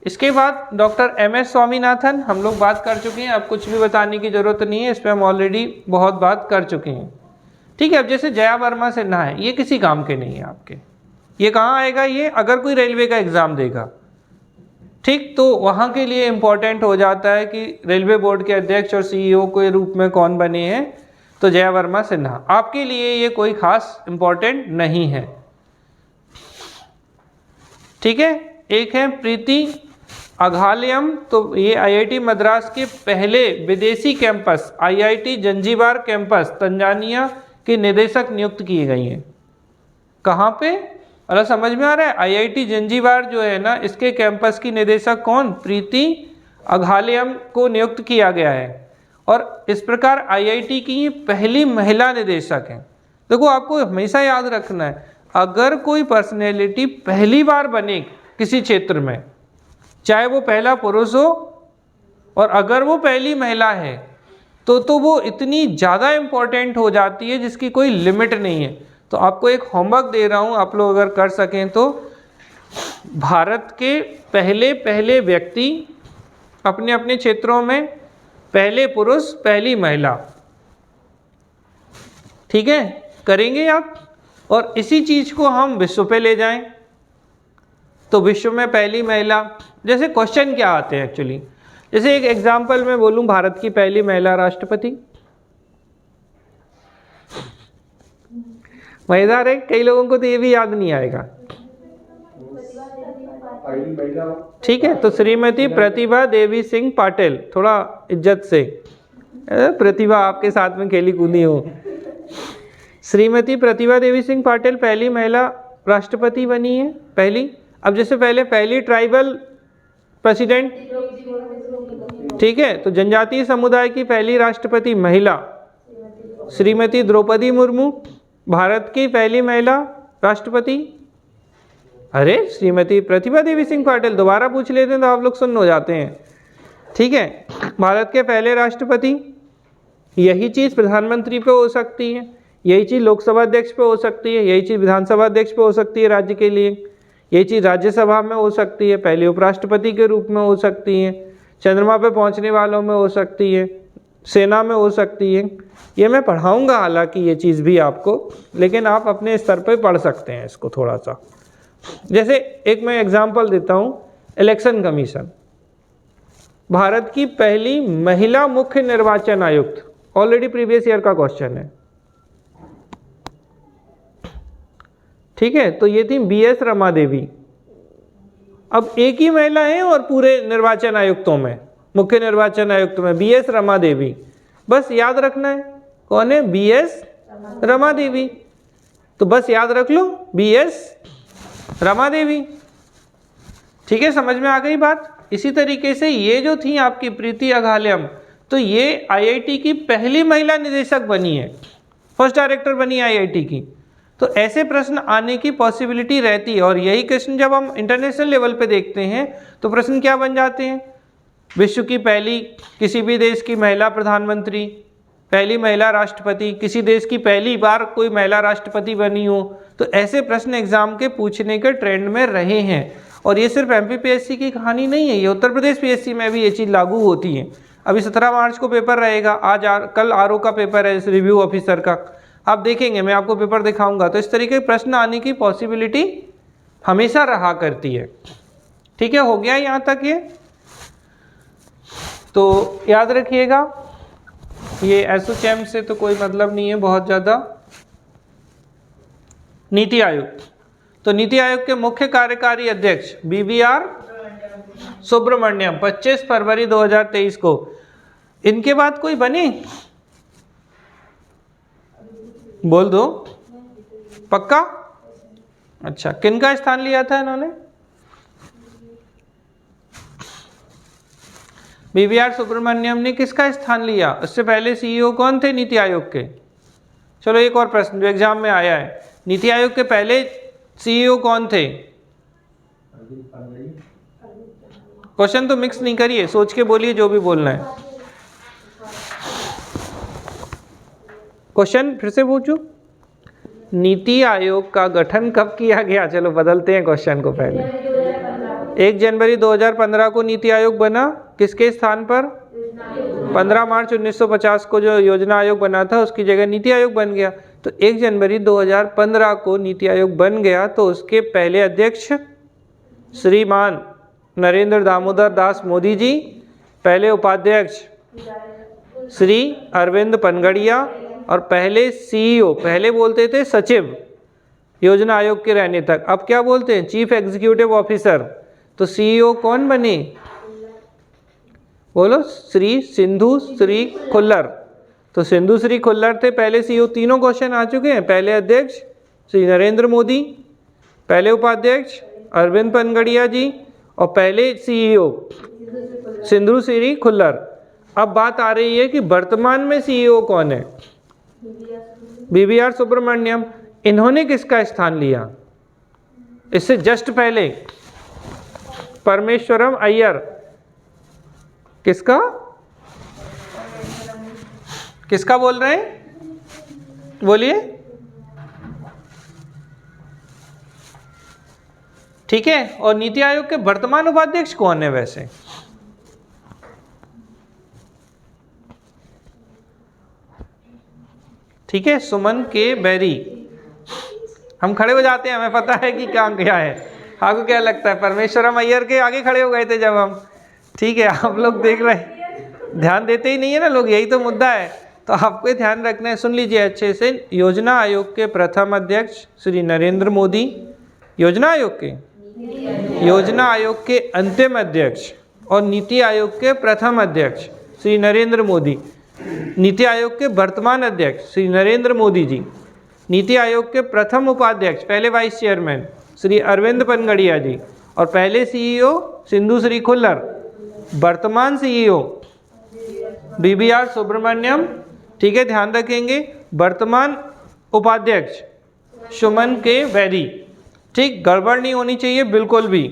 इसके बाद डॉक्टर एम.एस. स्वामीनाथन, हम लोग बात कर चुके हैं, अब कुछ भी बताने की जरूरत नहीं है, इस पर हम ऑलरेडी बहुत बात कर चुके हैं। ठीक है, अब जैसे जया वर्मा सिन्हा है, ये किसी काम के नहीं है आपके। ये कहाँ आएगा? ये अगर कोई रेलवे का एग्जाम देगा, ठीक, तो वहाँ के लिए इम्पोर्टेंट हो जाता है कि रेलवे बोर्ड के अध्यक्ष और सीईओ के रूप में कौन बने हैं, तो जया वर्मा सिन्हा। आपके लिए ये कोई खास इम्पोर्टेंट नहीं है। ठीक है, एक है प्रीति अघालयम, तो ये आईआईटी मद्रास के पहले विदेशी campus IIT Zanzibar campus Tanzania के निदेशक नियुक्त किए गई हैं। कहाँ पे? अरे समझ में आ रहा है? आईआईटी जंजीबार जो है ना, इसके कैंपस की निदेशक कौन? प्रीति अघालयम को नियुक्त किया गया है, और इस प्रकार आईआईटी की ये पहली महिला निदेशक हैं। देखो, आपको हमेशा याद रखना है, अगर कोई पर्सनैलिटी पहली बार बने किसी क्षेत्र में, चाहे वो पहला पुरुष हो और अगर वो पहली महिला है, तो वो इतनी ज़्यादा इम्पोर्टेंट हो जाती है जिसकी कोई लिमिट नहीं है। तो आपको एक होमवर्क दे रहा हूँ, आप लोग अगर कर सकें तो, भारत के पहले व्यक्ति अपने अपने क्षेत्रों में, पहले पुरुष पहली महिला। ठीक है, करेंगे आप, और इसी चीज़ को हम विश्व पे ले जाएं, तो विश्व में पहली महिला। जैसे क्वेश्चन क्या आते हैं एक्चुअली, जैसे एक एग्जांपल मैं बोलूं, भारत की पहली महिला राष्ट्रपति, मजेदार है, कई लोगों को तो ये भी याद नहीं आएगा। ठीक है, तो श्रीमती प्रतिभा देवी सिंह पाटिल, थोड़ा इज्जत से, प्रतिभा आपके साथ में खेली कूदी हो। श्रीमती प्रतिभा देवी सिंह पाटिल पहली महिला राष्ट्रपति बनी है, पहली। अब जैसे पहली ट्राइबल प्रेसिडेंट, ठीक है, तो जनजातीय समुदाय की पहली राष्ट्रपति महिला श्रीमती द्रौपदी मुर्मू, भारत की पहली महिला राष्ट्रपति। अरे श्रीमती प्रतिभा देवी सिंह पाटिल, दोबारा पूछ लेते हैं तो आप लोग सुन्न हो जाते हैं। ठीक है, भारत के पहले राष्ट्रपति। यही चीज़ प्रधानमंत्री पे हो सकती है, यही चीज़ लोकसभा अध्यक्ष पे हो सकती है, यही चीज़ विधानसभा अध्यक्ष पे हो सकती है राज्य के लिए, यही चीज़ राज्यसभा में हो सकती है, पहले उपराष्ट्रपति के रूप में हो सकती है, चंद्रमा पे पहुंचने वालों में हो सकती है, सेना में हो सकती है। ये मैं पढ़ाऊंगा हालांकि ये चीज़ भी आपको, लेकिन आप अपने स्तर पे पढ़ सकते हैं इसको थोड़ा सा। जैसे एक मैं एग्जांपल देता हूँ, इलेक्शन कमीशन, भारत की पहली महिला मुख्य निर्वाचन आयुक्त, ऑलरेडी प्रीवियस ईयर का क्वेश्चन है। ठीक है, तो ये थी बीएस रमा देवी। अब एक ही महिला है और पूरे निर्वाचन आयुक्तों में, मुख्य निर्वाचन आयुक्त में बीएस रमा देवी, बस याद रखना है कौन है, बीएस रमा देवी। तो बस याद रख लो बीएस रमा देवी। ठीक है, समझ में आ गई बात। इसी तरीके से ये जो थी आपकी प्रीति अघालयम, तो ये आईआईटी की पहली महिला निदेशक बनी है, फर्स्ट डायरेक्टर बनी है आईआईटी की। तो ऐसे प्रश्न आने की पॉसिबिलिटी रहती है, और यही क्वेश्चन जब हम इंटरनेशनल लेवल पे देखते हैं तो प्रश्न क्या बन जाते हैं, विश्व की पहली किसी भी देश की महिला प्रधानमंत्री, पहली महिला राष्ट्रपति, किसी देश की पहली बार कोई महिला राष्ट्रपति बनी हो। तो ऐसे प्रश्न एग्जाम के पूछने के ट्रेंड में रहे हैं, और ये सिर्फ एमपीपीएससी की कहानी नहीं है, ये उत्तर प्रदेश पीएससी में भी ये चीज़ लागू होती है। अभी 17 मार्च को पेपर रहेगा, कल आरओ का पेपर है, रिव्यू ऑफिसर का, आप देखेंगे, मैं आपको पेपर दिखाऊंगा। तो इस तरीके के प्रश्न आने की पॉसिबिलिटी हमेशा रहा करती है। ठीक है, हो गया यहाँ तक ये। तो याद रखिएगा, ये एसोचैम से तो कोई मतलब नहीं है बहुत ज़्यादा। नीति आयोग, तो नीति आयोग के मुख्य कार्यकारी अध्यक्ष बीवीआर सुब्रमण्यम, 25 फरवरी 2023 को। इनके बाद कोई बने, बोल दो पक्का। अच्छा, किनका स्थान लिया था इन्होंने, बीवीआर सुब्रमण्यम ने किसका स्थान लिया? उससे पहले सीईओ कौन थे नीति आयोग के? चलो एक और प्रश्न जो एग्जाम में आया है, नीति आयोग के पहले सीईओ कौन थे? क्वेश्चन तो मिक्स नहीं करिए, सोच के बोलिए जो भी बोलना है। क्वेश्चन फिर से पूछूं, नीति आयोग का गठन कब किया गया? चलो बदलते हैं क्वेश्चन को, पहले 1 जनवरी 2015 को नीति आयोग बना, किसके स्थान पर? 15 मार्च 1950 को जो योजना आयोग बना था उसकी जगह नीति आयोग बन गया। तो 1 जनवरी 2015 को नीति आयोग बन गया, तो उसके पहले अध्यक्ष श्रीमान नरेंद्र दामोदर दास मोदी जी, पहले उपाध्यक्ष श्री अरविंद पनगड़िया, और पहले सीईओ, पहले बोलते थे सचिव योजना आयोग के रहने तक, अब क्या बोलते हैं? Chief executive officer. तो सीईओ कौन बने? बोलो, श्री सिंधु श्री खुल्लर। तो सिंधु श्री खुल्लर थे पहले सीईओ। तीनों क्वेश्चन आ चुके हैं। पहले अध्यक्ष श्री नरेंद्र मोदी, पहले उपाध्यक्ष अरविंद पनगड़िया जी, और पहले सीईओ सिंधु श्री खुल्लर। अब बात आ रही है कि वर्तमान में सीईओ कौन है? बीवीआर सुब्रमण्यम। इन्होंने किसका स्थान लिया? इससे जस्ट पहले परमेश्वरम अय्यर। किसका किसका बोल रहे हैं? बोलिए। ठीक है। और नीति आयोग के वर्तमान उपाध्यक्ष कौन है वैसे? ठीक है, सुमन के बेरी। हम खड़े हो जाते हैं, हमें पता है कि क्या क्या है। आपको क्या लगता है? परमेश्वरम अय्यर के आगे खड़े हो गए थे जब हम। ठीक है, आप लोग देख रहे हैं, ध्यान देते ही नहीं है ना लोग, यही तो मुद्दा है। तो आपको ये ध्यान रखना है, सुन लीजिए अच्छे से। योजना आयोग के प्रथम अध्यक्ष श्री नरेंद्र मोदी, योजना आयोग के अंतिम अध्यक्ष और नीति आयोग के प्रथम अध्यक्ष श्री नरेंद्र मोदी, नीति आयोग के वर्तमान अध्यक्ष श्री नरेंद्र मोदी जी, नीति आयोग के प्रथम उपाध्यक्ष पहले वाइस चेयरमैन श्री अरविंद पनगड़िया जी, और पहले सीईओ सिंधु श्री खुल्लर, वर्तमान सीईओ बीवीआर सुब्रमण्यम। ठीक है, ध्यान रखेंगे। वर्तमान उपाध्यक्ष सुमन के बेरी। ठीक, गड़बड़ नहीं होनी चाहिए बिल्कुल भी।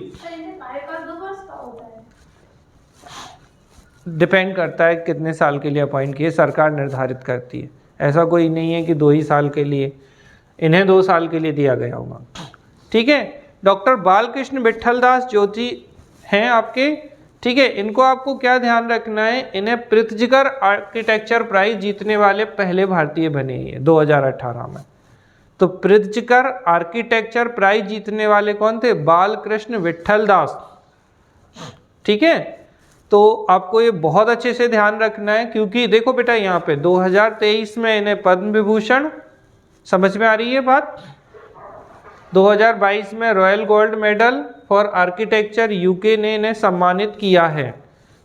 डिपेंड करता है कितने साल के लिए अपॉइंट किए, सरकार निर्धारित करती है। ऐसा कोई नहीं है कि 2 ही साल के लिए, इन्हें 2 साल के लिए दिया गया होगा। ठीक है। डॉक्टर बालकृष्ण विट्ठलदास ज्योति हैं आपके। ठीक है, इनको आपको क्या ध्यान रखना है? इन्हें प्रित्जकर आर्किटेक्चर प्राइज जीतने वाले पहले भारतीय बने हैं 2018 में। तो प्रित्जकर आर्किटेक्चर प्राइज जीतने वाले कौन थे? बालकृष्ण विट्ठलदास। ठीक है, तो आपको ये बहुत अच्छे से ध्यान रखना है, क्योंकि देखो बेटा यहाँ पे 2023 में इन्हें पद्म विभूषण, समझ में आ रही है बात? 2022 में royal gold medal for architecture UK ने इन्हें सम्मानित किया है।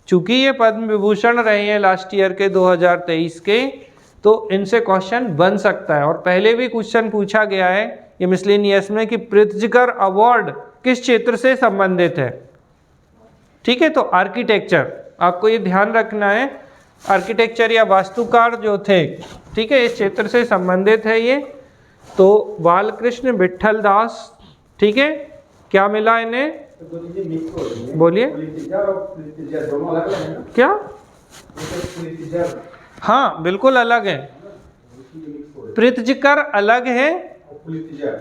चूंकि ये पद्म विभूषण रहे हैं लास्ट ईयर के 2023 के, तो इनसे क्वेश्चन बन सकता है। और पहले भी क्वेश्चन पूछा गया है ये मिसलेनियस में कि प्रित्जकर अवार्ड किस क्षेत्र से संबंधित है। ठीक है, तो आर्किटेक्चर, आपको ये ध्यान रखना है, आर्किटेक्चर या वास्तुकार जो थे, ठीक है, इस क्षेत्र से संबंधित है ये। तो बालकृष्ण विट्ठलदास, ठीक है, क्या मिला इन्हें? बोलिए क्या? हाँ बिल्कुल अलग है। प्रित्जकर अलग है,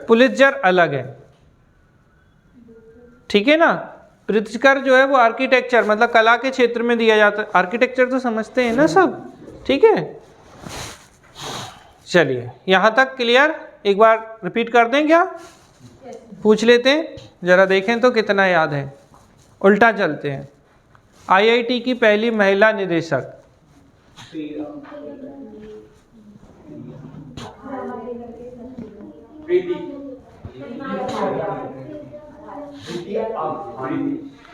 पुलित्जर अलग है। ठीक है ना। प्रित्जकर जो है वो आर्किटेक्चर मतलब कला के क्षेत्र में दिया जाता है। आर्किटेक्चर तो समझते हैं ना सब। ठीक है, चलिए यहाँ तक क्लियर। एक बार रिपीट कर दें क्या? पूछ लेते हैं, जरा देखें तो कितना याद है। उल्टा चलते हैं। आईआईटी की पहली महिला निदेशक?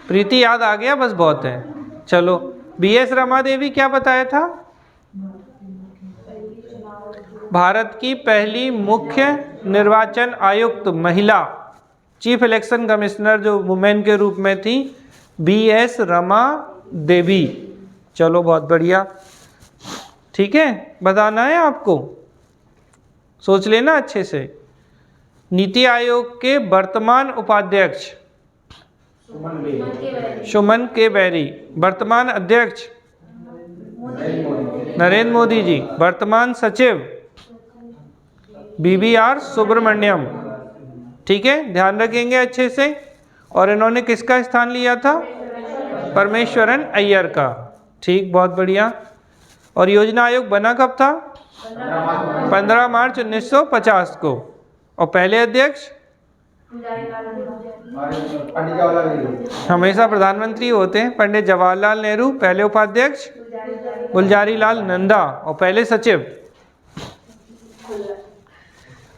प्रीति याद आ गया, बस बहुत है। चलो, बीएस रमा देवी क्या बताया था? भारत की पहली मुख्य निर्वाचन आयुक्त महिला, चीफ इलेक्शन कमिश्नर जो वुमेन के रूप में थी, बीएस रमा देवी। चलो बहुत बढ़िया। ठीक है, बताना है आपको। सोच लेना अच्छे से। नीति आयोग के वर्तमान उपाध्यक्ष सुमन के बैरी, वर्तमान अध्यक्ष नरेंद्र मोदी जी, वर्तमान सचिव BBR सुब्रमण्यम। ठीक है, ध्यान रखेंगे अच्छे से। और इन्होंने किसका स्थान लिया था? परमेश्वरन अय्यर का। ठीक, बहुत बढ़िया। और योजना आयोग बना कब था? 15 मार्च 1950 को। और पहले अध्यक्ष हमेशा प्रधानमंत्री होते हैं, पंडित जवाहरलाल नेहरू। पहले उपाध्यक्ष गुलजारी लाल नंदा। और पहले सचिव,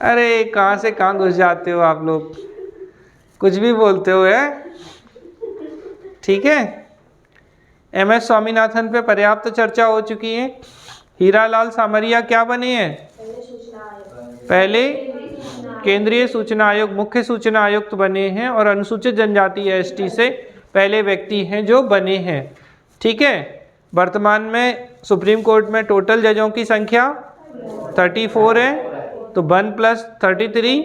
अरे कहाँ से कहाँ घुस जाते हो आप लोग, कुछ भी बोलते हो है। ठीक है, MS स्वामीनाथन पे पर्याप्त चर्चा हो चुकी है। हीरालाल सामरिया क्या बने हैं? पहले केंद्रीय सूचना आयोग, मुख्य सूचना आयुक्त बने हैं। और अनुसूचित जनजाति ST से पहले व्यक्ति हैं जो बने हैं। ठीक है, वर्तमान में सुप्रीम कोर्ट में टोटल जजों की संख्या 34 है, तो 1 + 33।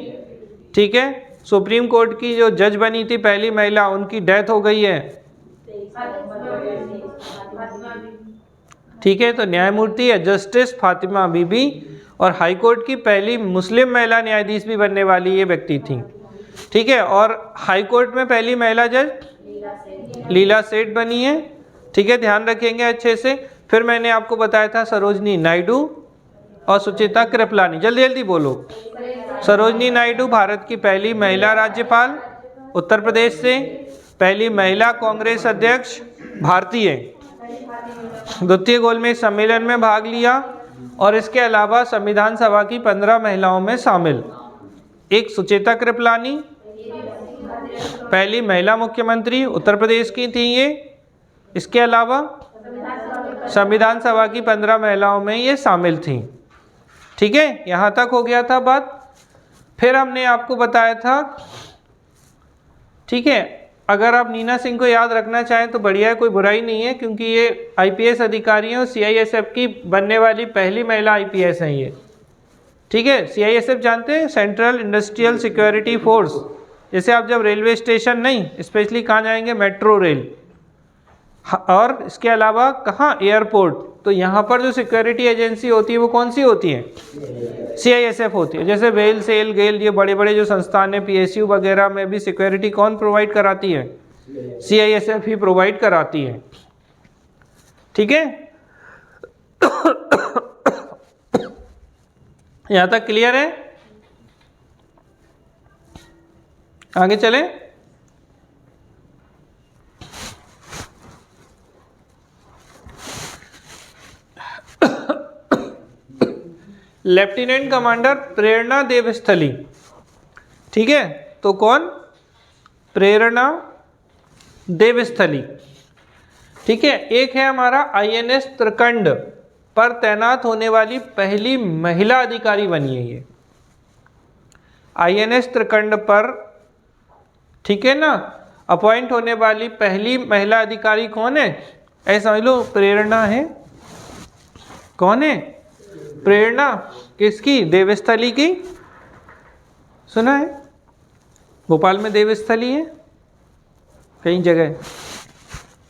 ठीक है, सुप्रीम कोर्ट की जो जज बनी थी पहली महिला, उनकी डेथ हो गई है। ठीक है, तो न्यायमूर्ति है जस्टिस फातिमा बीबी। और हाई कोर्ट की पहली मुस्लिम महिला न्यायाधीश भी बनने वाली ये व्यक्ति थी। ठीक है, और हाई कोर्ट में पहली महिला जज लीला सेठ बनी है। ठीक है, ध्यान रखेंगे अच्छे से। फिर मैंने आपको बताया था सरोजनी नायडू और सुचिता कृपलानी। जल्दी जल्दी बोलो। सरोजनी नायडू भारत की पहली महिला राज्यपाल, उत्तर प्रदेश से। पहली महिला कांग्रेस अध्यक्ष, भारतीय। द्वितीय गोलमेज सम्मेलन में भाग लिया। और इसके अलावा संविधान सभा की 15 महिलाओं में शामिल। एक सुचेता कृपलानी, पहली महिला मुख्यमंत्री, उत्तर प्रदेश की थी ये। इसके अलावा संविधान सभा की 15 महिलाओं में ये शामिल थी। ठीक है, यहाँ तक हो गया था बात। फिर हमने आपको बताया था, ठीक है, अगर आप नीना सिंह को याद रखना चाहें तो बढ़िया है, कोई बुराई नहीं है, क्योंकि ये IPS अधिकारी हैं और CISF की बनने वाली पहली महिला IPS हैं ये। ठीक है, CISF जानते हैं, सेंट्रल इंडस्ट्रियल सिक्योरिटी फोर्स। जैसे आप जब रेलवे स्टेशन नहीं, स्पेशली कहाँ जाएंगे? Metro rail. और इसके अलावा कहाँ? एयरपोर्ट। तो यहाँ पर जो सिक्योरिटी एजेंसी होती है वो कौन सी होती है? CISF होती है। जैसे वेल, सेल, गेल, ये बड़े बड़े जो संस्थान है, PSU वगैरह में भी सिक्योरिटी कौन प्रोवाइड कराती है? CISF ही प्रोवाइड कराती है। ठीक है, यहाँ तक क्लियर है? आगे चले। लेफ्टिनेंट कमांडर प्रेरणा देवस्थली। ठीक है, तो कौन? प्रेरणा देवस्थली। ठीक है, एक है हमारा INS त्रिकंड पर तैनात होने वाली पहली महिला अधिकारी बनी है ये। INS त्रिकंड पर, ठीक है ना, अपॉइंट होने वाली पहली महिला अधिकारी कौन है? ऐसा समझ लो, प्रेरणा है। कौन है? प्रेरणा। किसकी? देवस्थली की। सुना है? भोपाल में देवस्थली है कई जगह।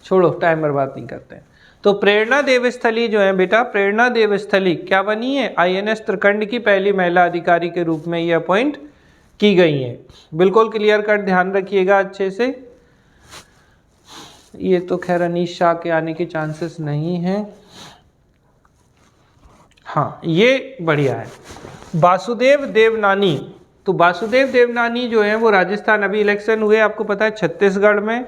छोड़ो, टाइम बर्बाद नहीं करते हैं। तो प्रेरणा देवस्थली जो है बेटा, प्रेरणा देवस्थली क्या बनी है? INS त्रिकंड की पहली महिला अधिकारी के रूप में ये अपॉइंट की गई हैं। बिल्कुल क्लियर कट, ध्यान रखिएगा अच्छे से। ये तो खैर अनीश शाह के आने के चांसेस नहीं हैं। हाँ, ये बढ़िया है। वासुदेव देवनानी। तो वासुदेव देवनानी जो है वो राजस्थान, अभी इलेक्शन हुए आपको पता है, छत्तीसगढ़ में,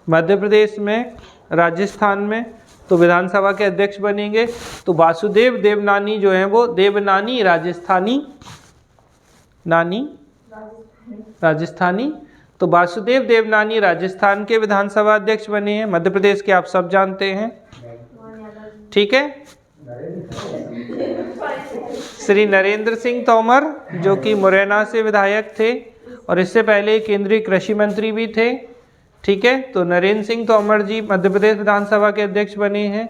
मध्य प्रदेश में, राजस्थान में, तो विधानसभा के अध्यक्ष बनेंगे। तो वासुदेव देवनानी जो है वो देवनानी राजस्थानी, नानी राजस्थानी, तो वासुदेव देवनानी राजस्थान के विधानसभा अध्यक्ष बने हैं। मध्य प्रदेश के आप सब जानते हैं। ठीक है, श्री नरेंद्र सिंह तोमर जो कि मुरैना से विधायक थे और इससे पहले केंद्रीय कृषि मंत्री भी थे। ठीक है, तो नरेंद्र सिंह तोमर जी मध्य प्रदेश विधानसभा के अध्यक्ष बने हैं।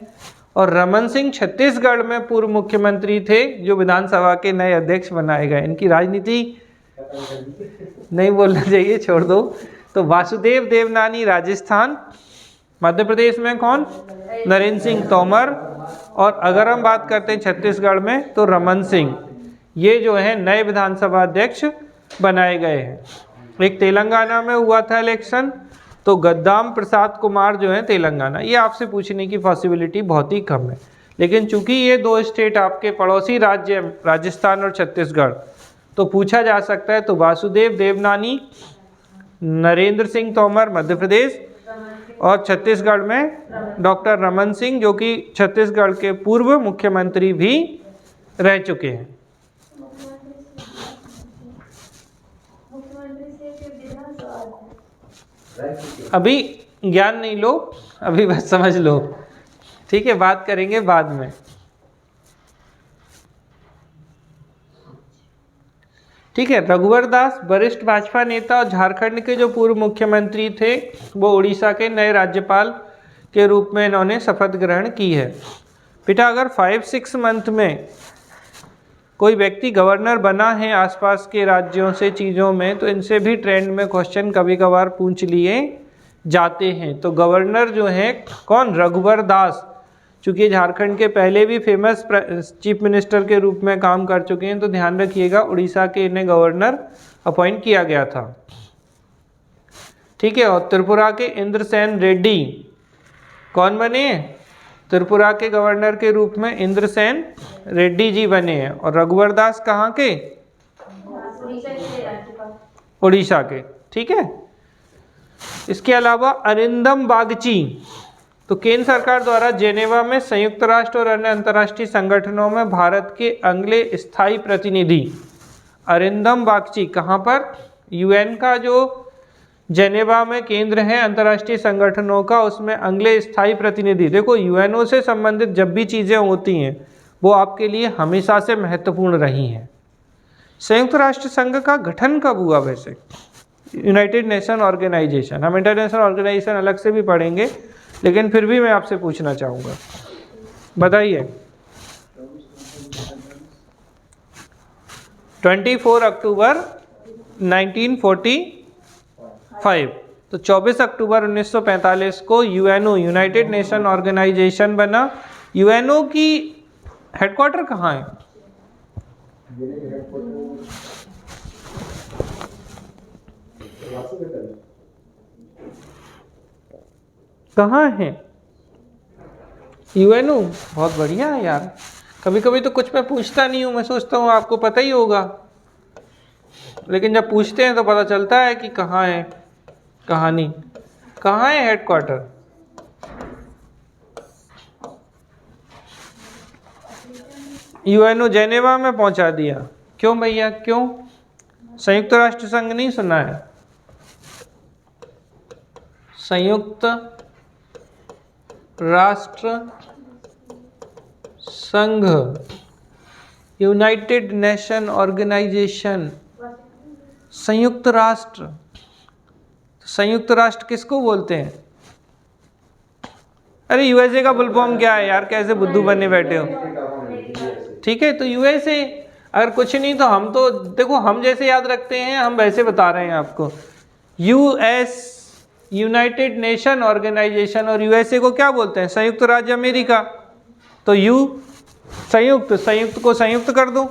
और रमन सिंह छत्तीसगढ़ में पूर्व मुख्यमंत्री थे जो विधानसभा के नए अध्यक्ष बनाए गए। इनकी राजनीति नहीं बोलना चाहिए, छोड़ दो। तो वासुदेव देवनानी राजस्थान, मध्य प्रदेश में कौन, नरेंद्र सिंह तोमर, और अगर हम बात करते हैं छत्तीसगढ़ में तो रमन सिंह, ये जो है नए विधानसभा अध्यक्ष बनाए गए हैं। एक तेलंगाना में हुआ था इलेक्शन, तो गद्दाम प्रसाद कुमार जो है तेलंगाना, ये आपसे पूछने की पॉसिबिलिटी बहुत ही कम है। लेकिन चूंकि ये दो स्टेट आपके पड़ोसी राज्य राजस्थान और छत्तीसगढ़, तो पूछा जा सकता है। तो वासुदेव देवनानी, नरेंद्र सिंह तोमर मध्य प्रदेश, और छत्तीसगढ़ में डॉक्टर रमन सिंह जो कि छत्तीसगढ़ के पूर्व मुख्यमंत्री भी रह चुके हैं। अभी ज्ञान नहीं लो, अभी बस समझ लो, ठीक है, बात करेंगे बाद में। ठीक है, रघुवर दास वरिष्ठ भाजपा नेता और झारखंड के जो पूर्व मुख्यमंत्री थे, वो उड़ीसा के नए राज्यपाल के रूप में इन्होंने शपथ ग्रहण की है। बेटा अगर 5-6 मंथ में कोई व्यक्ति गवर्नर बना है आसपास के राज्यों से चीज़ों में, तो इनसे भी ट्रेंड में क्वेश्चन कभी कभार पूछ लिए जाते हैं। तो गवर्नर जो है कौन, रघुवर दास, चूँकि झारखंड के पहले भी फेमस चीफ मिनिस्टर के रूप में काम कर चुके हैं, तो ध्यान रखिएगा उड़ीसा के इन्हें गवर्नर अपॉइंट किया गया था। ठीक है, और त्रिपुरा के इंद्रसेन रेड्डी कौन बने हैं, त्रिपुरा के गवर्नर के रूप में इंद्रसेन रेड्डी जी बने हैं। और रघुवर दास कहाँ के, उड़ीसा के। ठीक है, इसके अलावा अरिंदम बागची, तो केंद्र सरकार द्वारा जेनेवा में संयुक्त राष्ट्र और अन्य अंतर्राष्ट्रीय संगठनों में भारत के अगले स्थायी प्रतिनिधि अरिंदम बागची, कहाँ पर, यूएन का जो जेनेवा में केंद्र है अंतर्राष्ट्रीय संगठनों का, उसमें अगले स्थायी प्रतिनिधि। देखो यूएनओ से संबंधित जब भी चीज़ें होती हैं वो आपके लिए हमेशा से महत्वपूर्ण रही हैं। संयुक्त राष्ट्र संघ का गठन कब हुआ वैसे, यूनाइटेड नेशन ऑर्गेनाइजेशन, हम इंटरनेशनल ऑर्गेनाइजेशन अलग से भी पढ़ेंगे, लेकिन फिर भी मैं आपसे पूछना चाहूँगा, बताइए। 24 अक्टूबर 1945, तो 24 अक्टूबर 1945 को यूएनओ, यूनाइटेड नेशन ऑर्गेनाइजेशन बना। यूएनओ की हेडक्वार्टर कहाँ है, कहाँ है यूएनओ? बहुत बढ़िया है यार, कभी कभी तो कुछ मैं पूछता नहीं हूँ, मैं सोचता हूँ आपको पता ही होगा, लेकिन जब पूछते हैं तो पता चलता है कि कहाँ है कहानी। कहाँ है हेडक्वार्टर? यूएनओ जेनेवा में पहुंचा दिया। क्यों भैया, क्यों? संयुक्त राष्ट्र संघ नहीं सुना है? संयुक्त राष्ट्र संघ, यूनाइटेड नेशन ऑर्गेनाइजेशन, संयुक्त राष्ट्र। संयुक्त राष्ट्र किसको बोलते हैं? अरे यूएसए का फुल फॉर्म क्या है यार, कैसे बुद्धू बने बैठे हो? ठीक है, तो यूएसए। अगर कुछ नहीं तो हम तो देखो, हम जैसे याद रखते हैं हम वैसे बता रहे हैं आपको। यूएस, यूनाइटेड नेशन ऑर्गेनाइजेशन, और यूएसए को क्या बोलते हैं? संयुक्त राज्य अमेरिका। तो यू संयुक्त, संयुक्त को संयुक्त कर दो,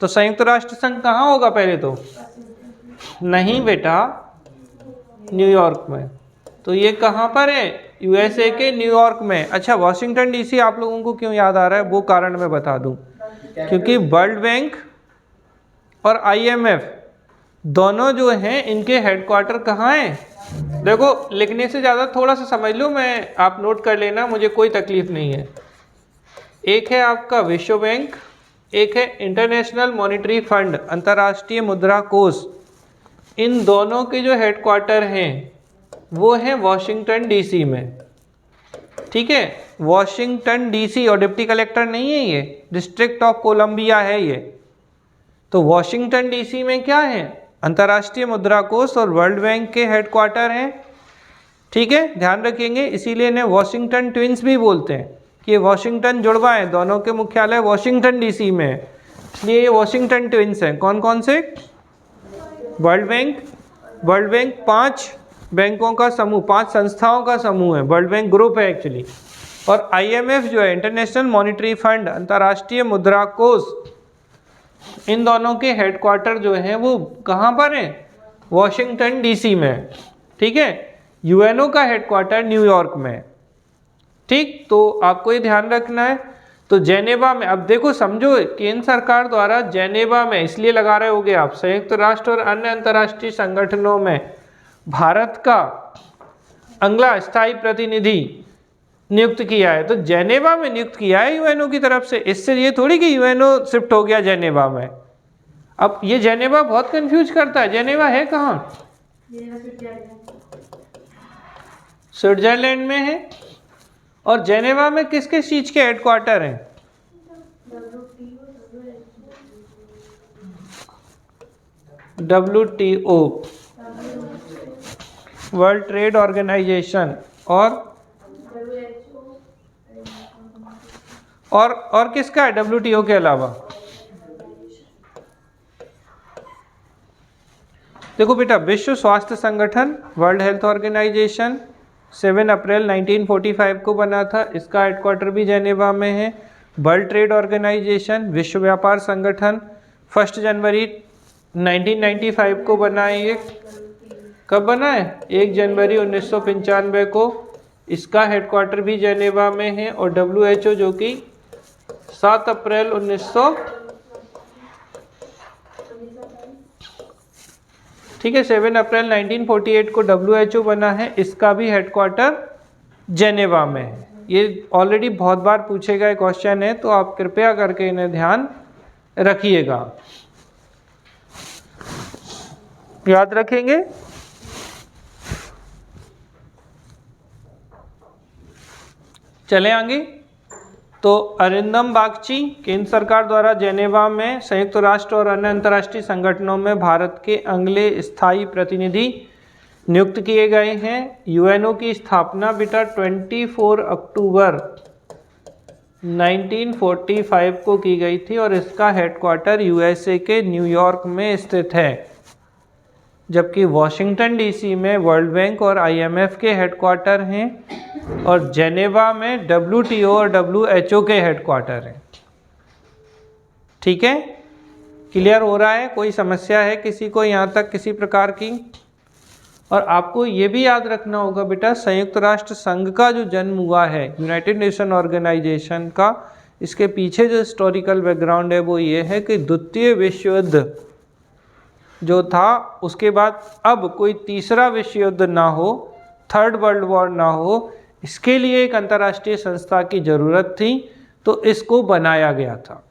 तो संयुक्त राष्ट्र संघ कहाँ होगा पहले? तो नहीं बेटा, न्यूयॉर्क में। तो ये कहाँ पर है? यूएसए के न्यूयॉर्क में। अच्छा, वॉशिंगटन डीसी आप लोगों को क्यों याद आ रहा है, वो कारण मैं बता दूं। क्योंकि वर्ल्ड बैंक और आईएमएफ दोनों जो हैं इनके हेडक्वार्टर कहाँ हैं? देखो, लिखने से ज़्यादा थोड़ा सा समझ लो, मैं आप नोट कर लेना, मुझे कोई तकलीफ नहीं है। एक है आपका विश्व बैंक, एक है इंटरनेशनल मॉनिटरी फंड, अंतर्राष्ट्रीय मुद्रा कोष। इन दोनों के जो हेडक्वार्टर हैं वो हैं वॉशिंगटन डीसी में। ठीक है, वॉशिंगटन डीसी, और डिप्टी कलेक्टर नहीं है ये, डिस्ट्रिक्ट ऑफ कोलंबिया है ये। तो वॉशिंगटन डीसी में क्या है? अंतर्राष्ट्रीय मुद्रा कोष और वर्ल्ड बैंक के हेडक्वार्टर हैं। ठीक है, ध्यान रखेंगे, इसीलिए इन्हें वॉशिंगटन ट्विंस भी बोलते हैं। कि ये वॉशिंगटन जुड़वा है, दोनों के मुख्यालय वॉशिंगटन डीसी में है, इसलिए ये वॉशिंगटन ट्विंस हैं। कौन कौन से? वर्ल्ड बैंक 5 बैंकों का समूह, 5 संस्थाओं का समूह है, वर्ल्ड बैंक ग्रुप है एक्चुअली। और IMF जो है, इंटरनेशनल मॉनिटरी फंड, अंतर्राष्ट्रीय मुद्रा कोष, इन दोनों के हेडक्वार्टर जो हैं वो कहाँ पर हैं? वॉशिंगटन डीसी में। ठीक है, यूएनओ का हेडक्वार्टर न्यूयॉर्क में। ठीक, तो आपको ये ध्यान रखना है। तो जेनेवा में, अब देखो समझो, केंद्र सरकार द्वारा जेनेवा में इसलिए लगा रहे होगे आप, संयुक्त राष्ट्र और अन्य अंतर्राष्ट्रीय संगठनों में भारत का अगला स्थायी प्रतिनिधि नियुक्त किया है, तो जेनेवा में नियुक्त किया है यूएनओ की तरफ से। इससे ये थोड़ी कि यूएनओ शिफ्ट हो गया जेनेवा में। अब ये जेनेवा बहुत कंफ्यूज करता है। जेनेवा है कहाँ? स्विट्जरलैंड में है। और जेनेवा में किस किस चीज के हेडक्वार्टर हैं? WTO, वर्ल्ड ट्रेड ऑर्गेनाइजेशन, और किसका है WTO के अलावा? देखो बेटा, विश्व स्वास्थ्य संगठन, वर्ल्ड हेल्थ ऑर्गेनाइजेशन 7 अप्रैल 1945 को बना था, इसका हेडक्वार्टर भी जेनेवा में है। वर्ल्ड ट्रेड ऑर्गेनाइजेशन, विश्व व्यापार संगठन 1 जनवरी 1995 को बना है। ये कब बना है? 1 जनवरी 1995 को। इसका हेडक्वार्टर भी जेनेवा में है। और WHO जो कि 7 अप्रैल 7 अप्रैल 1948 को WHO बना है, इसका भी हेडक्वार्टर जेनेवा में है। ये ऑलरेडी बहुत बार पूछे गए क्वेश्चन है, तो आप कृपया करके इन्हें ध्यान रखिएगा, याद रखेंगे। चले आगे। तो अरिंदम बागची, केंद्र सरकार द्वारा जेनेवा में संयुक्त राष्ट्र और अन्य अंतर्राष्ट्रीय संगठनों में भारत के अगले स्थायी प्रतिनिधि नियुक्त किए गए हैं। यूएनओ की स्थापना बेटा 24 अक्टूबर 1945 को की गई थी और इसका हेडक्वार्टर USA के न्यूयॉर्क में स्थित है, जबकि वॉशिंगटन डीसी में वर्ल्ड बैंक और IMF के हेडक्वार्टर हैं और जेनेवा में WTO और WHO के हेडक्वार्टर हैं। ठीक है, क्लियर हो रहा है? कोई समस्या है किसी को यहाँ तक किसी प्रकार की? और आपको ये भी याद रखना होगा बेटा, संयुक्त राष्ट्र संघ का जो जन्म हुआ है, यूनाइटेड नेशन ऑर्गेनाइजेशन का, इसके पीछे जो हिस्टोरिकल बैकग्राउंड है वो ये है कि द्वितीय विश्व युद्ध जो था, उसके बाद अब कोई तीसरा विश्व युद्ध ना हो, थर्ड वर्ल्ड वॉर ना हो, इसके लिए एक अंतर्राष्ट्रीय संस्था की ज़रूरत थी, तो इसको बनाया गया था।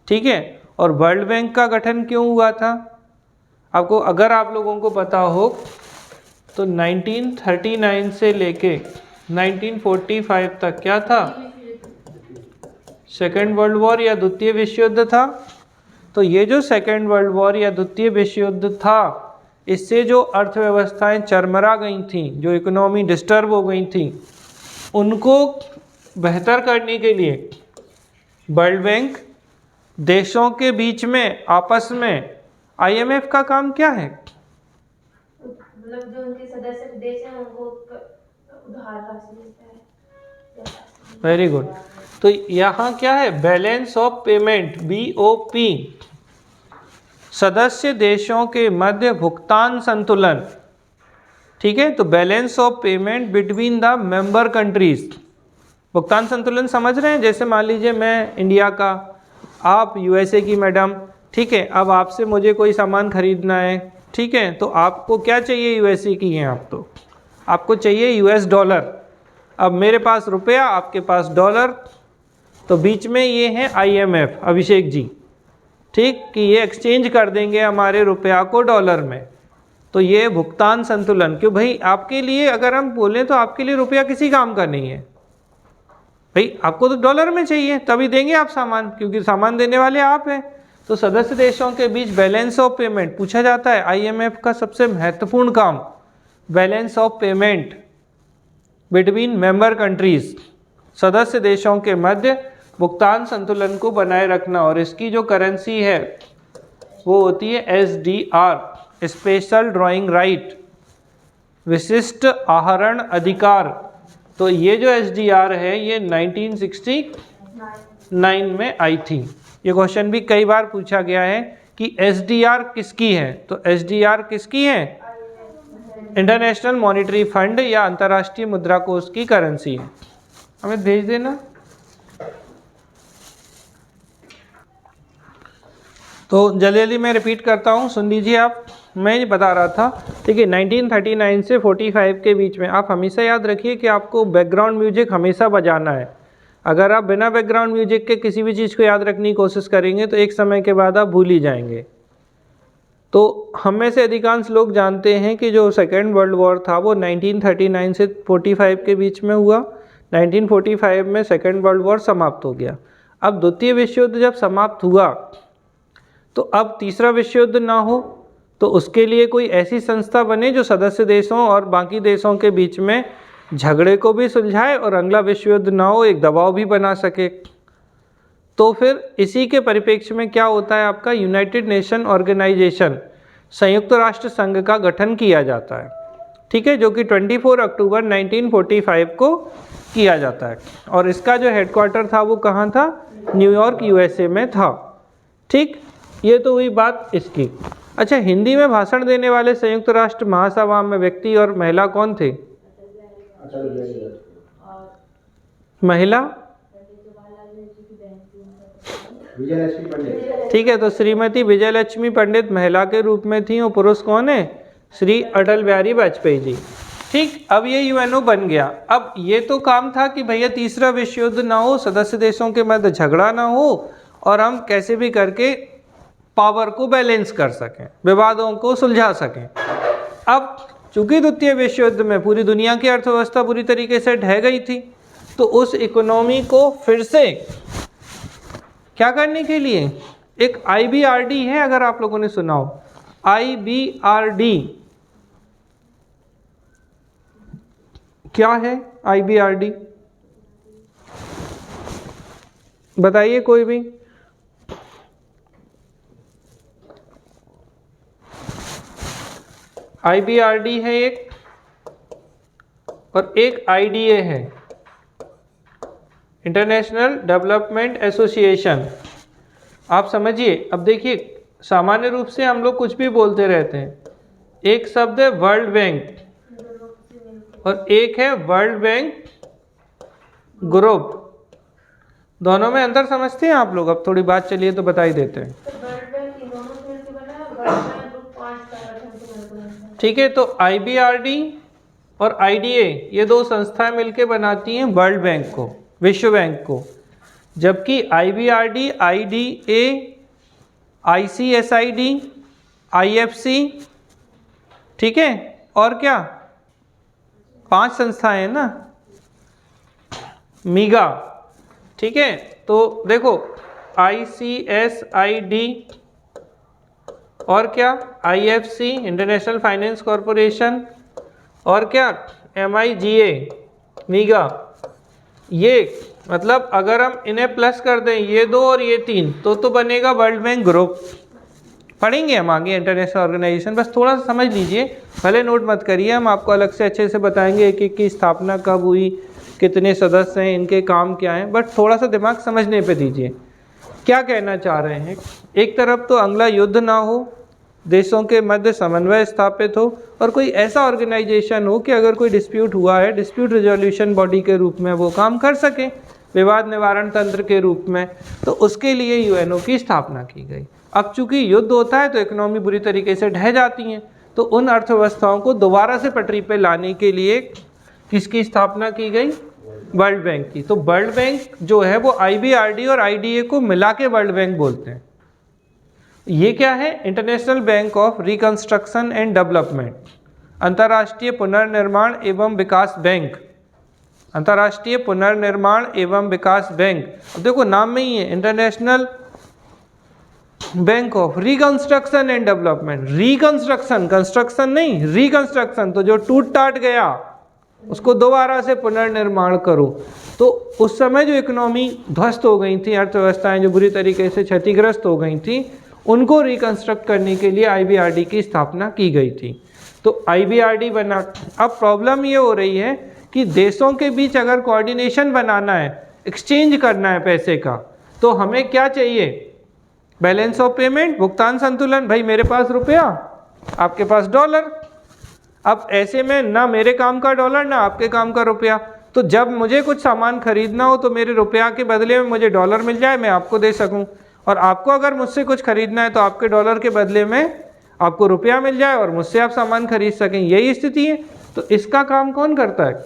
ठीक है, और वर्ल्ड बैंक का गठन क्यों हुआ था? आपको, अगर आप लोगों को पता हो तो 1939 से लेके 1945 तक क्या था? सेकेंड वर्ल्ड वॉर या द्वितीय विश्व युद्ध था। तो ये जो सेकेंड वर्ल्ड वॉर या द्वितीय विश्व युद्ध था, इससे जो अर्थव्यवस्थाएं चरमरा गई थीं, जो इकोनॉमी डिस्टर्ब हो गई थी, उनको बेहतर करने के लिए वर्ल्ड बैंक देशों के बीच में आपस में, IMF का काम क्या है? मतलब जो उनके सदस्य देश हैं उनको उधार राशि देता है। Very good. तो यहाँ क्या है? बैलेंस ऑफ पेमेंट, BOP, सदस्य देशों के मध्य भुगतान संतुलन। ठीक है, तो balance of payment between the member countries, भुगतान संतुलन समझ रहे हैं? जैसे मान लीजिए मैं इंडिया का, आप USA की मैडम, ठीक है, अब आपसे मुझे कोई सामान खरीदना है, ठीक है, तो आपको क्या चाहिए? USA की हैं आप, तो आपको चाहिए US डॉलर। अब मेरे पास रुपया, आपके पास डॉलर, तो बीच में ये हैं IMF, अभिषेक जी, ठीक, कि ये एक्सचेंज कर देंगे हमारे रुपया को डॉलर में। तो ये भुगतान संतुलन, क्यों भाई? आपके लिए अगर हम बोलें तो आपके लिए रुपया किसी काम का नहीं है भाई, आपको तो डॉलर में चाहिए, तभी देंगे आप सामान, क्योंकि सामान देने वाले आप हैं। तो सदस्य देशों के बीच बैलेंस ऑफ पेमेंट पूछा जाता है। IMF का सबसे महत्वपूर्ण काम balance of payment between member countries, सदस्य देशों के मध्य भुगतान संतुलन को बनाए रखना, और इसकी जो करेंसी है वो होती है SDR, स्पेशल ड्राइंग राइट, विशिष्ट आहरण अधिकार। तो ये जो SDR है ये 1969 में आई थी। ये क्वेश्चन भी कई बार पूछा गया है कि SDR किसकी है, तो SDR किसकी है, इंटरनेशनल मॉनिटरी फंड या अंतर्राष्ट्रीय मुद्रा कोष की करेंसी है। हमें भेज देना। तो जल्दी जल्दी मैं रिपीट करता हूँ, सुन लीजिए आप। मैं ये बता रहा था, देखिए 1939 से 45 के बीच में आप हमेशा याद रखिए कि आपको बैकग्राउंड म्यूजिक हमेशा बजाना है। अगर आप बिना बैकग्राउंड म्यूजिक के किसी भी चीज़ को याद रखने की कोशिश करेंगे तो एक समय के बाद आप भूल ही जाएंगे। तो हम में से अधिकांश लोग जानते हैं कि जो सेकेंड वर्ल्ड वॉर था वो 1939 से 45 के बीच में हुआ। 1945 में सेकेंड वर्ल्ड वॉर समाप्त हो गया। अब द्वितीय विश्व युद्ध जब समाप्त हुआ तो अब तीसरा विश्व युद्ध ना हो, तो उसके लिए कोई ऐसी संस्था बने जो सदस्य देशों और बाकी देशों के बीच में झगड़े को भी सुलझाए और अगला विश्व युद्ध ना हो, एक दबाव भी बना सके। तो फिर इसी के परिप्रेक्ष्य में क्या होता है, आपका यूनाइटेड नेशन ऑर्गेनाइजेशन, संयुक्त राष्ट्र संघ का गठन किया जाता है, ठीक है, जो कि 24 अक्टूबर 1945 को किया जाता है। और इसका जो हेडक्वार्टर था वो कहाँ था, न्यूयॉर्क USA में था। ठीक, ये तो हुई बात इसकी। अच्छा, हिंदी में भाषण देने वाले संयुक्त राष्ट्र महासभा में व्यक्ति और महिला कौन थे? महिला विजयलक्ष्मी पंडित। ठीक है, तो श्रीमती विजयलक्ष्मी पंडित महिला के रूप में थी, और पुरुष कौन है, श्री अटल बिहारी वाजपेयी जी। ठीक, अब ये UNO बन गया। अब ये तो काम था कि भैया तीसरा विश्व युद्ध ना हो, सदस्य देशों के मध्य झगड़ा ना हो, और हम कैसे भी करके पावर को बैलेंस कर सकें, विवादों को सुलझा सकें। अब चूंकि द्वितीय विश्व युद्ध में पूरी दुनिया की अर्थव्यवस्था पूरी तरीके से ढह गई थी, तो उस इकोनॉमी को फिर से क्या करने के लिए एक IBRD है, अगर आप लोगों ने सुना हो IBRD, क्या है IBRD बताइए कोई भी। IBRD है एक, और एक IDA है, इंटरनेशनल डेवलपमेंट एसोसिएशन। आप समझिए, अब देखिए सामान्य रूप से हम लोग कुछ भी बोलते रहते हैं। एक शब्द है वर्ल्ड बैंक और एक है वर्ल्ड बैंक ग्रुप, दोनों में अंतर समझते हैं आप लोग? अब थोड़ी बात चलिए तो बता ही देते हैं। ठीक है, तो IBRD और IDA ये दो संस्थाएं मिलकर बनाती हैं वर्ल्ड बैंक को, विश्व बैंक को, जबकि IBRD, IDA, ICSID, IFC, ठीक है, और क्या 5 संस्थाएं हैं ना, मीगा, ठीक है। तो देखो ICSID और क्या IFC, इंटरनेशनल फाइनेंस कॉरपोरेशन, और क्या MIGA, मीगा। ये मतलब अगर हम इन्हें प्लस कर दें, ये 2 और ये 3, तो बनेगा वर्ल्ड बैंक ग्रुप। पढ़ेंगे हम आगे इंटरनेशनल ऑर्गेनाइजेशन, बस थोड़ा सा समझ लीजिए, भले नोट मत करिए, हम आपको अलग से अच्छे से बताएंगे एक एक की स्थापना कब हुई, कितने सदस्य हैं, इनके काम क्या हैं, बट थोड़ा सा दिमाग समझने पे दीजिए। क्या कहना चाह रहे हैं, एक तरफ तो अगला युद्ध ना हो, देशों के मध्य समन्वय स्थापित हो, और कोई ऐसा ऑर्गेनाइजेशन हो कि अगर कोई डिस्प्यूट हुआ है, डिस्प्यूट रिजोल्यूशन बॉडी के रूप में वो काम कर सके, विवाद निवारण तंत्र के रूप में। तो उसके लिए UNO की स्थापना की गई। अब चूंकि युद्ध होता है तो इकोनॉमी बुरी तरीके से ढह जाती हैं, तो उन अर्थव्यवस्थाओं को दोबारा से पटरी पे लाने के लिए किसकी स्थापना की गई, वर्ल्ड बैंक की। तो वर्ल्ड बैंक जो है वो IBRD और IDA को मिला के वर्ल्ड बैंक बोलते हैं। ये क्या है, international bank of reconstruction and development, अंतर्राष्ट्रीय पुनर्निर्माण एवं विकास बैंक, अंतर्राष्ट्रीय पुनर्निर्माण एवं विकास बैंक। अब देखो नाम में ही है, international bank of reconstruction and development. Reconstruction, construction नहीं, रिकंस्ट्रक्शन, तो जो टूट टाट गया उसको दोबारा से पुनर्निर्माण करो। तो उस समय जो इकोनॉमी ध्वस्त हो गई थी, अर्थव्यवस्थाएं जो बुरी तरीके से क्षतिग्रस्त हो गई थी, उनको रिकंस्ट्रक्ट करने के लिए IBRD की स्थापना की गई थी। तो IBRD बना। अब प्रॉब्लम ये हो रही है कि देशों के बीच अगर कोऑर्डिनेशन बनाना है, एक्सचेंज करना है पैसे का, तो हमें क्या चाहिए? बैलेंस ऑफ पेमेंट, भुगतान संतुलन। भाई मेरे पास रुपया, आपके पास डॉलर। अब ऐसे में ना मेरे काम का डॉलर ना आपके काम का रुपया, तो जब मुझे कुछ सामान खरीदना हो तो मेरे रुपया के बदले में मुझे डॉलर मिल जाए, मैं आपको दे सकूं, और आपको अगर मुझसे कुछ खरीदना है तो आपके डॉलर के बदले में आपको रुपया मिल जाए और मुझसे आप सामान खरीद सकें। यही स्थिति है। तो इसका काम कौन करता है?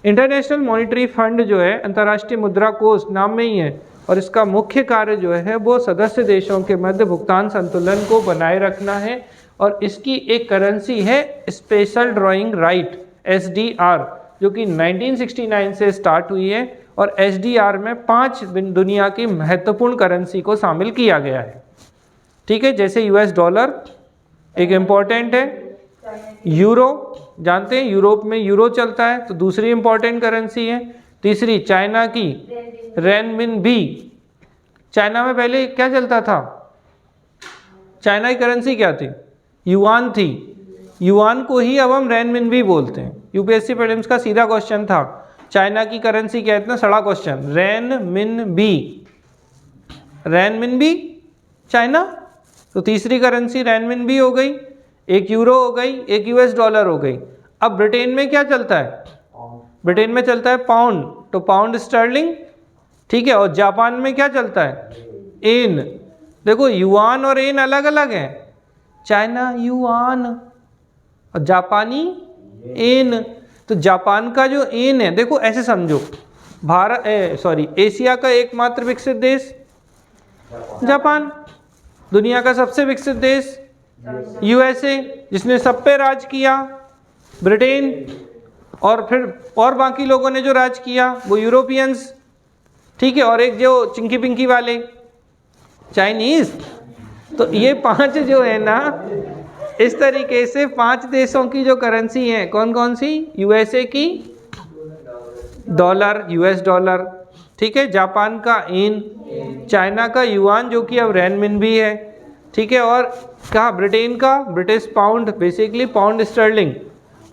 इंटरनेशनल मॉनिटरी फंड जो है, अंतर्राष्ट्रीय मुद्रा कोष नाम में ही है, और इसका मुख्य कार्य जो है वो सदस्य देशों के मध्य भुगतान संतुलन को बनाए रखना है। और इसकी एक करेंसी है स्पेशल ड्राइंग राइट, SDR, जो कि 1969 से स्टार्ट हुई है। और SDR में 5 दुनिया की महत्वपूर्ण करेंसी को शामिल किया गया है। ठीक है, जैसे US डॉलर एक इम्पॉर्टेंट है, यूरो जानते हैं, यूरोप में यूरो चलता है, तो दूसरी इम्पॉर्टेंट करेंसी है। तीसरी चाइना की रेनमिनबी। चाइना में पहले क्या चलता था? चाइना की करेंसी क्या थी? युआन थी। युआन को ही अब हम रेनमिनबी बोलते हैं। UPSC प्रीलिम्स का सीधा क्वेश्चन था, चाइना की करेंसी क्या है? इतना सड़ा क्वेश्चन, रेनमिनबी। रेनमिनबी चाइना, तो तीसरी करेंसी रेनमिनबी हो गई, एक यूरो हो गई, एक US डॉलर हो गई। अब ब्रिटेन में क्या चलता है? ब्रिटेन में चलता है पाउंड, तो पाउंड स्टर्लिंग। ठीक है, और जापान में क्या चलता है? एन। देखो युआन और एन अलग अलग हैं, चाइना युआन और जापानी एन। तो जापान का जो एन है, देखो ऐसे समझो, एशिया का एकमात्र विकसित देश जापान, दुनिया का सबसे विकसित देश USA, जिसने सब पे राज किया ब्रिटेन, और फिर और बाकी लोगों ने जो राज किया वो यूरोपियंस। ठीक है, और एक जो चिंकी पिंकी वाले चाइनीज। तो ये 5 जो है ना, इस तरीके से 5 देशों की जो करेंसी है, कौन कौन सी? USA की डॉलर, US डॉलर, ठीक है, जापान का एन, चाइना का युआन जो कि अब रेनमिनबी है, ठीक है, और कहा ब्रिटेन का British pound, basically pound sterling,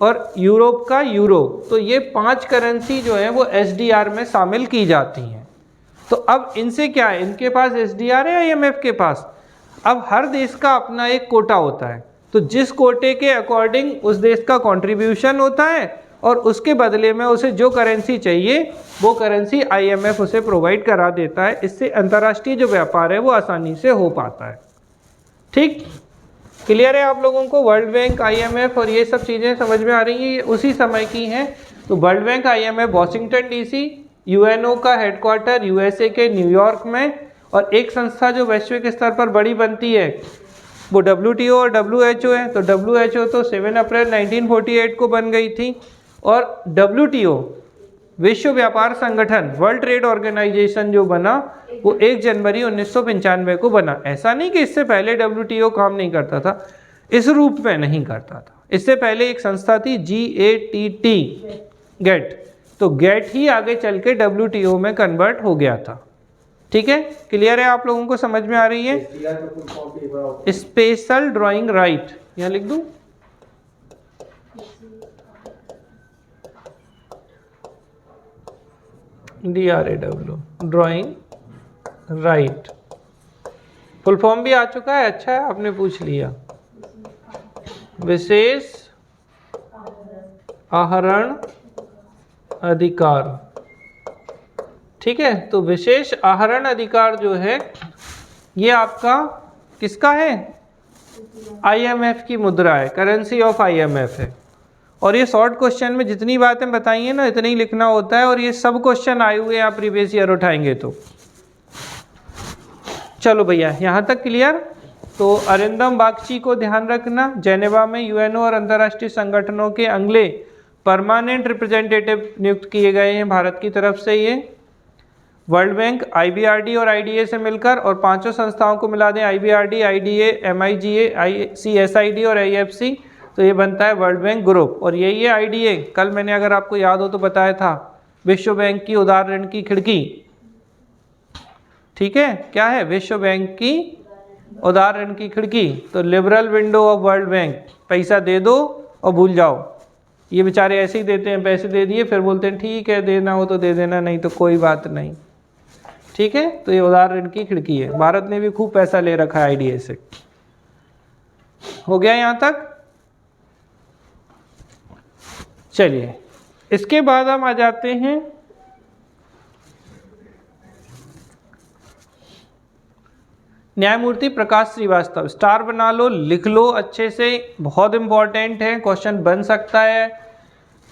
और यूरोप का यूरो। तो ये 5 करेंसी जो है वो SDR में शामिल की जाती हैं। तो अब इनसे क्या है? इनके पास SDR है IMF के पास। अब हर देश का अपना एक कोटा होता है, तो जिस कोटे के अकॉर्डिंग उस देश का कंट्रीब्यूशन होता है, और उसके बदले में उसे जो करेंसी चाहिए वो करेंसी IMF उसे प्रोवाइड करा देता है। इससे अंतर्राष्ट्रीय जो व्यापार है वो आसानी से हो पाता है। ठीक, क्लियर है आप लोगों को? वर्ल्ड बैंक, IMF और ये सब चीज़ें समझ में आ रही हैं, ये उसी समय की हैं। तो world bank, IMF Washington DC, UNO का हेडक्वार्टर USA के न्यूयॉर्क में, और एक संस्था जो वैश्विक स्तर पर बड़ी बनती है वो WTO और WHO है। तो WHO तो 7 अप्रैल 1948 को बन गई थी, और WTO विश्व व्यापार संगठन, वर्ल्ड ट्रेड ऑर्गेनाइजेशन जो बना वो 1 जनवरी 1995 को बना। ऐसा नहीं कि इससे पहले WTO काम नहीं करता था, इस रूप में नहीं करता था। इससे पहले एक संस्था थी GATT, गेट, तो गेट ही आगे चल के WTO में कन्वर्ट हो गया था। ठीक है, क्लियर है आप लोगों को? समझ में आ रही है? स्पेशल ड्राइंग राइट, यहाँ लिख दूं? DRAW, drawing right. Full form भी आ चुका है, अच्छा है आपने पूछ लिया। विशेष आहरण अधिकार। ठीक है, तो विशेष आहरण अधिकार जो है ये आपका किसका है? IMF की मुद्रा है, करेंसी ऑफ IMF है। और ये शॉर्ट क्वेश्चन में जितनी बातें बताई हैं ना, इतना ही लिखना होता है, और ये सब क्वेश्चन आए हुए हैं, आप प्रीवियस ईयर उठाएंगे तो। चलो भैया, यहाँ तक क्लियर? तो अरिंदम बागची को ध्यान रखना, जेनेवा में UNO और अंतर्राष्ट्रीय संगठनों के अगले परमानेंट रिप्रेजेंटेटिव नियुक्त किए गए हैं भारत की तरफ से। ये वर्ल्ड बैंक, IBRD और IDA से मिलकर, और 5 संस्थाओं को मिला दें, IBRD, IDA, MIGA, CSID और IFC, तो ये बनता है वर्ल्ड बैंक ग्रुप। और यही है IDA। कल मैंने अगर आपको याद हो तो बताया था, विश्व बैंक की उदार ऋण की खिड़की। ठीक है, क्या है? विश्व बैंक की उदार ऋण की खिड़की। तो liberal window of world bank, पैसा दे दो और भूल जाओ। ये बेचारे ऐसे ही देते हैं, पैसे दे दिए फिर बोलते हैं ठीक है देना हो तो दे देना, नहीं तो कोई बात नहीं। ठीक है, तो ये उदार ऋण की खिड़की है। भारत ने भी खूब पैसा ले रखा है IDA से। हो गया यहाँ तक? चलिए, इसके बाद हम आ जाते हैं न्यायमूर्ति प्रकाश श्रीवास्तव। स्टार बना लो, लिख लो अच्छे से, बहुत इंपॉर्टेंट है, क्वेश्चन बन सकता है।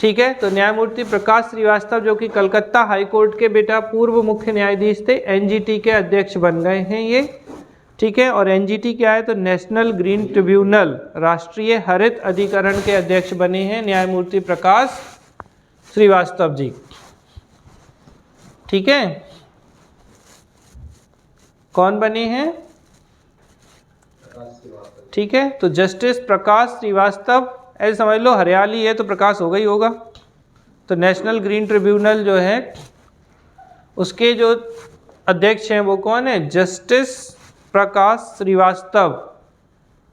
ठीक है, तो न्यायमूर्ति प्रकाश श्रीवास्तव जो कि कलकत्ता हाई कोर्ट के बेटा पूर्व मुख्य न्यायाधीश थे, NGT के अध्यक्ष बन गए हैं ये। ठीक है, और NGT क्या है? तो नेशनल ग्रीन ट्रिब्यूनल, राष्ट्रीय हरित अधिकरण के अध्यक्ष बने हैं न्यायमूर्ति प्रकाश श्रीवास्तव जी। ठीक है, कौन बने हैं? ठीक है, तो जस्टिस प्रकाश श्रीवास्तव, ऐसे समझ लो हरियाली है तो प्रकाश होगा ही होगा। तो नेशनल ग्रीन ट्रिब्यूनल जो है उसके जो अध्यक्ष हैं वो कौन है? जस्टिस प्रकाश श्रीवास्तव।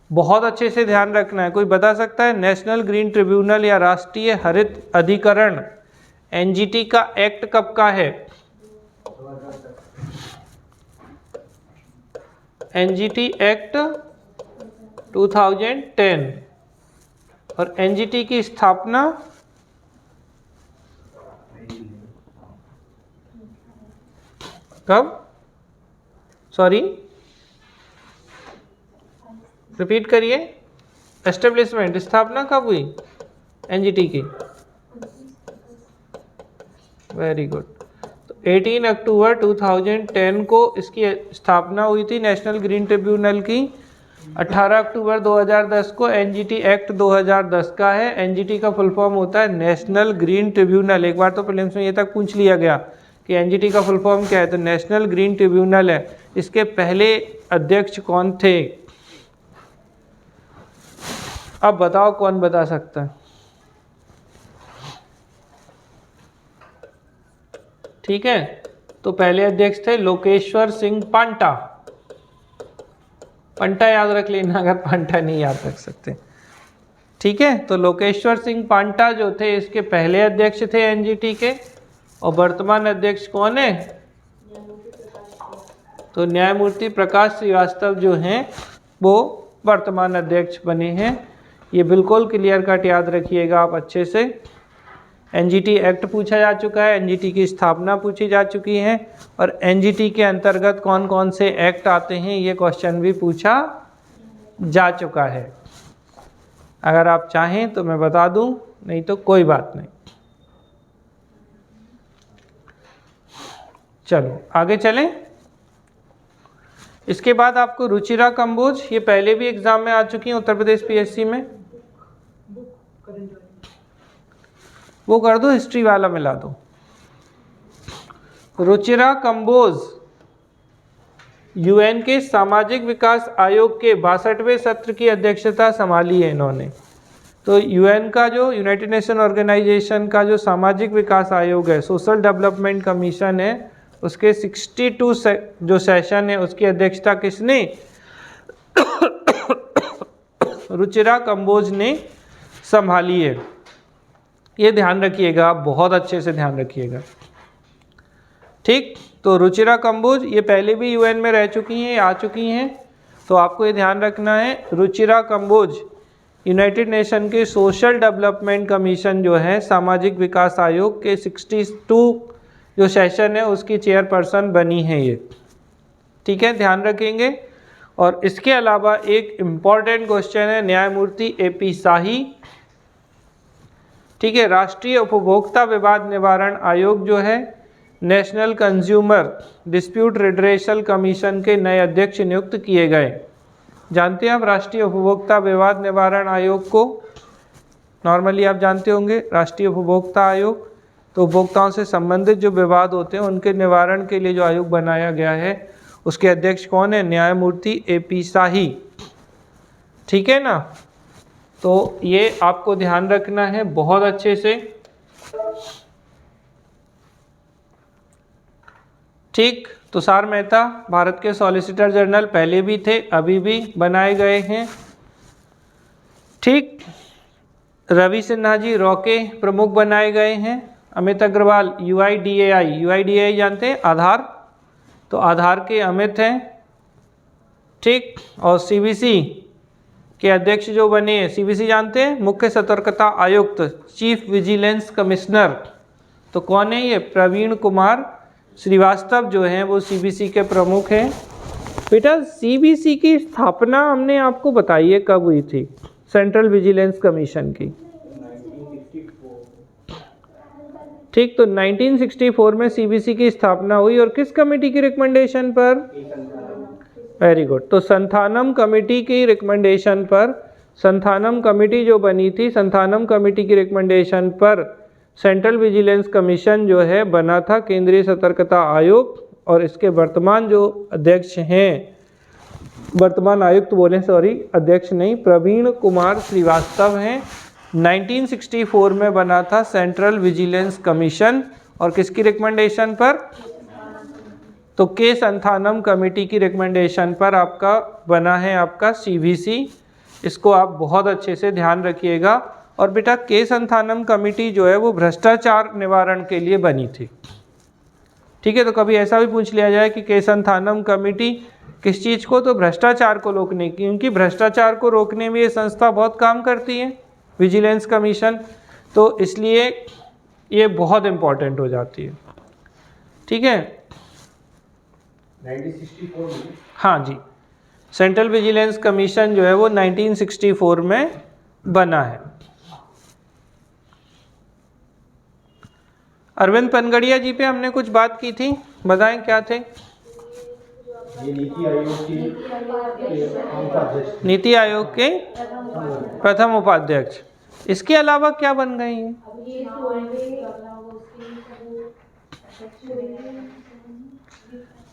बहुत अच्छे से ध्यान रखना है। कोई बता सकता है नेशनल ग्रीन ट्रिब्यूनल या राष्ट्रीय हरित अधिकरण NGT का एक्ट कब का है? NGT act 2010। और NGT की स्थापना कब? सॉरी, रिपीट करिए। एस्टेब्लिशमेंट, स्थापना कब हुई NGT की? Very good. तो 18 अक्टूबर 2010 को इसकी स्थापना हुई थी नेशनल ग्रीन ट्रिब्यूनल की। 18 अक्टूबर 2010 को NGT एक्ट 2010 का है। NGT का फुल फॉर्म होता है नेशनल ग्रीन ट्रिब्यूनल। एक बार तो प्रीलिम्स में ये तक पूछ लिया गया कि NGT का फुल फॉर्म क्या है, तो नेशनल ग्रीन ट्रिब्यूनल है। इसके पहले अध्यक्ष कौन थे? अब बताओ कौन बता सकता है? ठीक है, तो पहले अध्यक्ष थे लोकेश्वर सिंह पांटा। पंटा याद रख लेना अगर पांटा नहीं याद रख सकते। ठीक है, तो लोकेश्वर सिंह पांटा जो थे इसके पहले अध्यक्ष थे NGT के। और वर्तमान अध्यक्ष कौन है? तो न्यायमूर्ति प्रकाश श्रीवास्तव जो हैं वो वर्तमान अध्यक्ष बने हैं। ये बिल्कुल क्लियर कट याद रखिएगा आप अच्छे से। NGT एक्ट पूछा जा चुका है, NGT की स्थापना पूछी जा चुकी है, और NGT के अंतर्गत कौन कौन से एक्ट आते हैं ये क्वेश्चन भी पूछा जा चुका है। अगर आप चाहें तो मैं बता दूं, नहीं तो कोई बात नहीं। चलो आगे चलें। इसके बाद आपको रुचिरा कंबोज, ये पहले भी एग्जाम में आ चुकी हैं उत्तर प्रदेश PSC में। वो कर दो, हिस्ट्री वाला मिला दो। रुचिरा कंबोज UN के सामाजिक विकास आयोग के 62वें सत्र की अध्यक्षता संभाली है इन्होंने। तो UN का जो यूनाइटेड नेशन ऑर्गेनाइजेशन का जो सामाजिक विकास आयोग है, सोशल डेवलपमेंट कमीशन है, उसके 62 जो सेशन है उसकी अध्यक्षता किसने? रुचिरा कंबोज ने संभाली है। ये ध्यान रखिएगा आप, बहुत अच्छे से ध्यान रखिएगा। ठीक, तो रुचिरा कंबोज ये पहले भी UN में रह चुकी हैं, आ चुकी हैं। तो आपको ये ध्यान रखना है, रुचिरा कंबोज यूनाइटेड नेशन के सोशल डेवलपमेंट कमीशन जो है सामाजिक विकास आयोग के 62 जो सेशन है उसकी चेयरपर्सन बनी है ये। ठीक है, ध्यान रखेंगे। और इसके अलावा एक इम्पॉर्टेंट क्वेश्चन है न्यायमूर्ति AP शाही। ठीक है, राष्ट्रीय उपभोक्ता विवाद निवारण आयोग जो है national consumer dispute redressal commission के नए अध्यक्ष नियुक्त किए गए। जानते हैं आप राष्ट्रीय उपभोक्ता विवाद निवारण आयोग को? नॉर्मली आप जानते होंगे राष्ट्रीय उपभोक्ता आयोग, तो उपभोक्ताओं से संबंधित जो विवाद होते हैं उनके निवारण के लिए जो आयोग बनाया गया है उसके अध्यक्ष कौन है? न्यायमूर्ति AP शाही। ठीक है ना? तो ये आपको ध्यान रखना है बहुत अच्छे से। ठीक, तुषार मेहता भारत के सॉलिसिटर जनरल पहले भी थे, अभी भी बनाए गए हैं। ठीक, रवि सिन्हा जी रॉ के प्रमुख बनाए गए हैं। अमित अग्रवाल UIDAI जानते हैं आधार, तो आधार के अमित हैं। ठीक, और CBC के अध्यक्ष जो बने हैं, CBC जानते हैं, मुख्य सतर्कता आयुक्त, चीफ विजिलेंस कमिश्नर, तो कौन है ये? प्रवीण कुमार श्रीवास्तव जो हैं वो CBC के प्रमुख हैं। बेटा CBC की स्थापना हमने आपको बताई है कब हुई थी, सेंट्रल विजिलेंस कमीशन की। ठीक, तो 1964 में CBC की स्थापना हुई और किस कमेटी की रिकमेंडेशन पर? वेरी गुड, तो संथानम कमेटी की रिकमेंडेशन पर, संथानम कमेटी जो बनी थी, संथानम कमेटी की रिकमेंडेशन पर सेंट्रल विजिलेंस कमीशन जो है बना था, केंद्रीय सतर्कता आयोग। और इसके वर्तमान जो अध्यक्ष हैं, वर्तमान आयुक्त बोले सॉरी, अध्यक्ष नहीं, प्रवीण कुमार श्रीवास्तव हैं। 1964 में बना था सेंट्रल विजिलेंस कमीशन, और किसकी रिकमेंडेशन पर? तो के संथानम कमेटी की रिकमेंडेशन पर आपका बना है आपका CBC। इसको आप बहुत अच्छे से ध्यान रखिएगा। और बेटा के संथानम कमेटी जो है वो भ्रष्टाचार निवारण के लिए बनी थी। ठीक है, तो कभी ऐसा भी पूछ लिया जाए कि के संथानम कमेटी किस चीज़ को? तो भ्रष्टाचार को रोकने की, क्योंकि भ्रष्टाचार को रोकने में ये संस्था बहुत काम करती है, विजिलेंस कमीशन, तो इसलिए ये बहुत इम्पॉर्टेंट हो जाती है। ठीक है, 1964 में? हाँ जी, सेंट्रल विजिलेंस कमीशन जो है वो 1964 में बना है। अरविंद पनगड़िया जी पे हमने कुछ बात की थी, बताएं क्या थे? ये नीति आयोग के उपाध्यक्ष। नीति आयोग के प्रथम उपाध्यक्ष। इसके अलावा क्या बन गए हैं?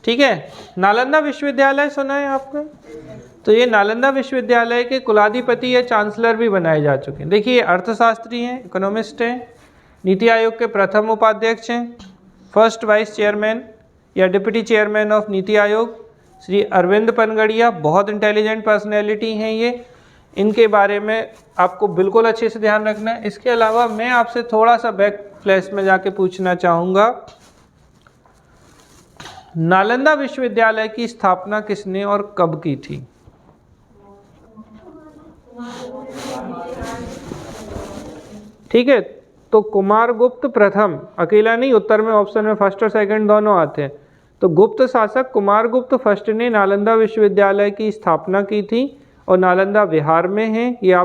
ठीक है, नालंदा विश्वविद्यालय सुना है आपने? तो ये नालंदा विश्वविद्यालय के कुलाधिपति या चांसलर भी बनाए जा चुके हैं। देखिए, अर्थशास्त्री हैं, इकोनॉमिस्ट हैं, नीति आयोग के प्रथम उपाध्यक्ष हैं, फर्स्ट वाइस चेयरमैन या deputy chairman of NITI Aayog Shri Arvind Panagariya, बहुत इंटेलिजेंट पर्सनैलिटी हैं ये। इनके बारे में आपको बिल्कुल अच्छे से ध्यान रखना है। इसके अलावा मैं आपसे थोड़ा सा बैक फ्लैश में जाके पूछना चाहूँगा, नालंदा विश्वविद्यालय की स्थापना किसने और कब की थी? ठीक है, तो कुमारगुप्त प्रथम, अकेला नहीं, उत्तर में ऑप्शन में फर्स्ट और सेकंड दोनों आते हैं। तो गुप्त शासक कुमारगुप्त फर्स्ट ने नालंदा विश्वविद्यालय की स्थापना की थी और नालंदा बिहार में है, ये आप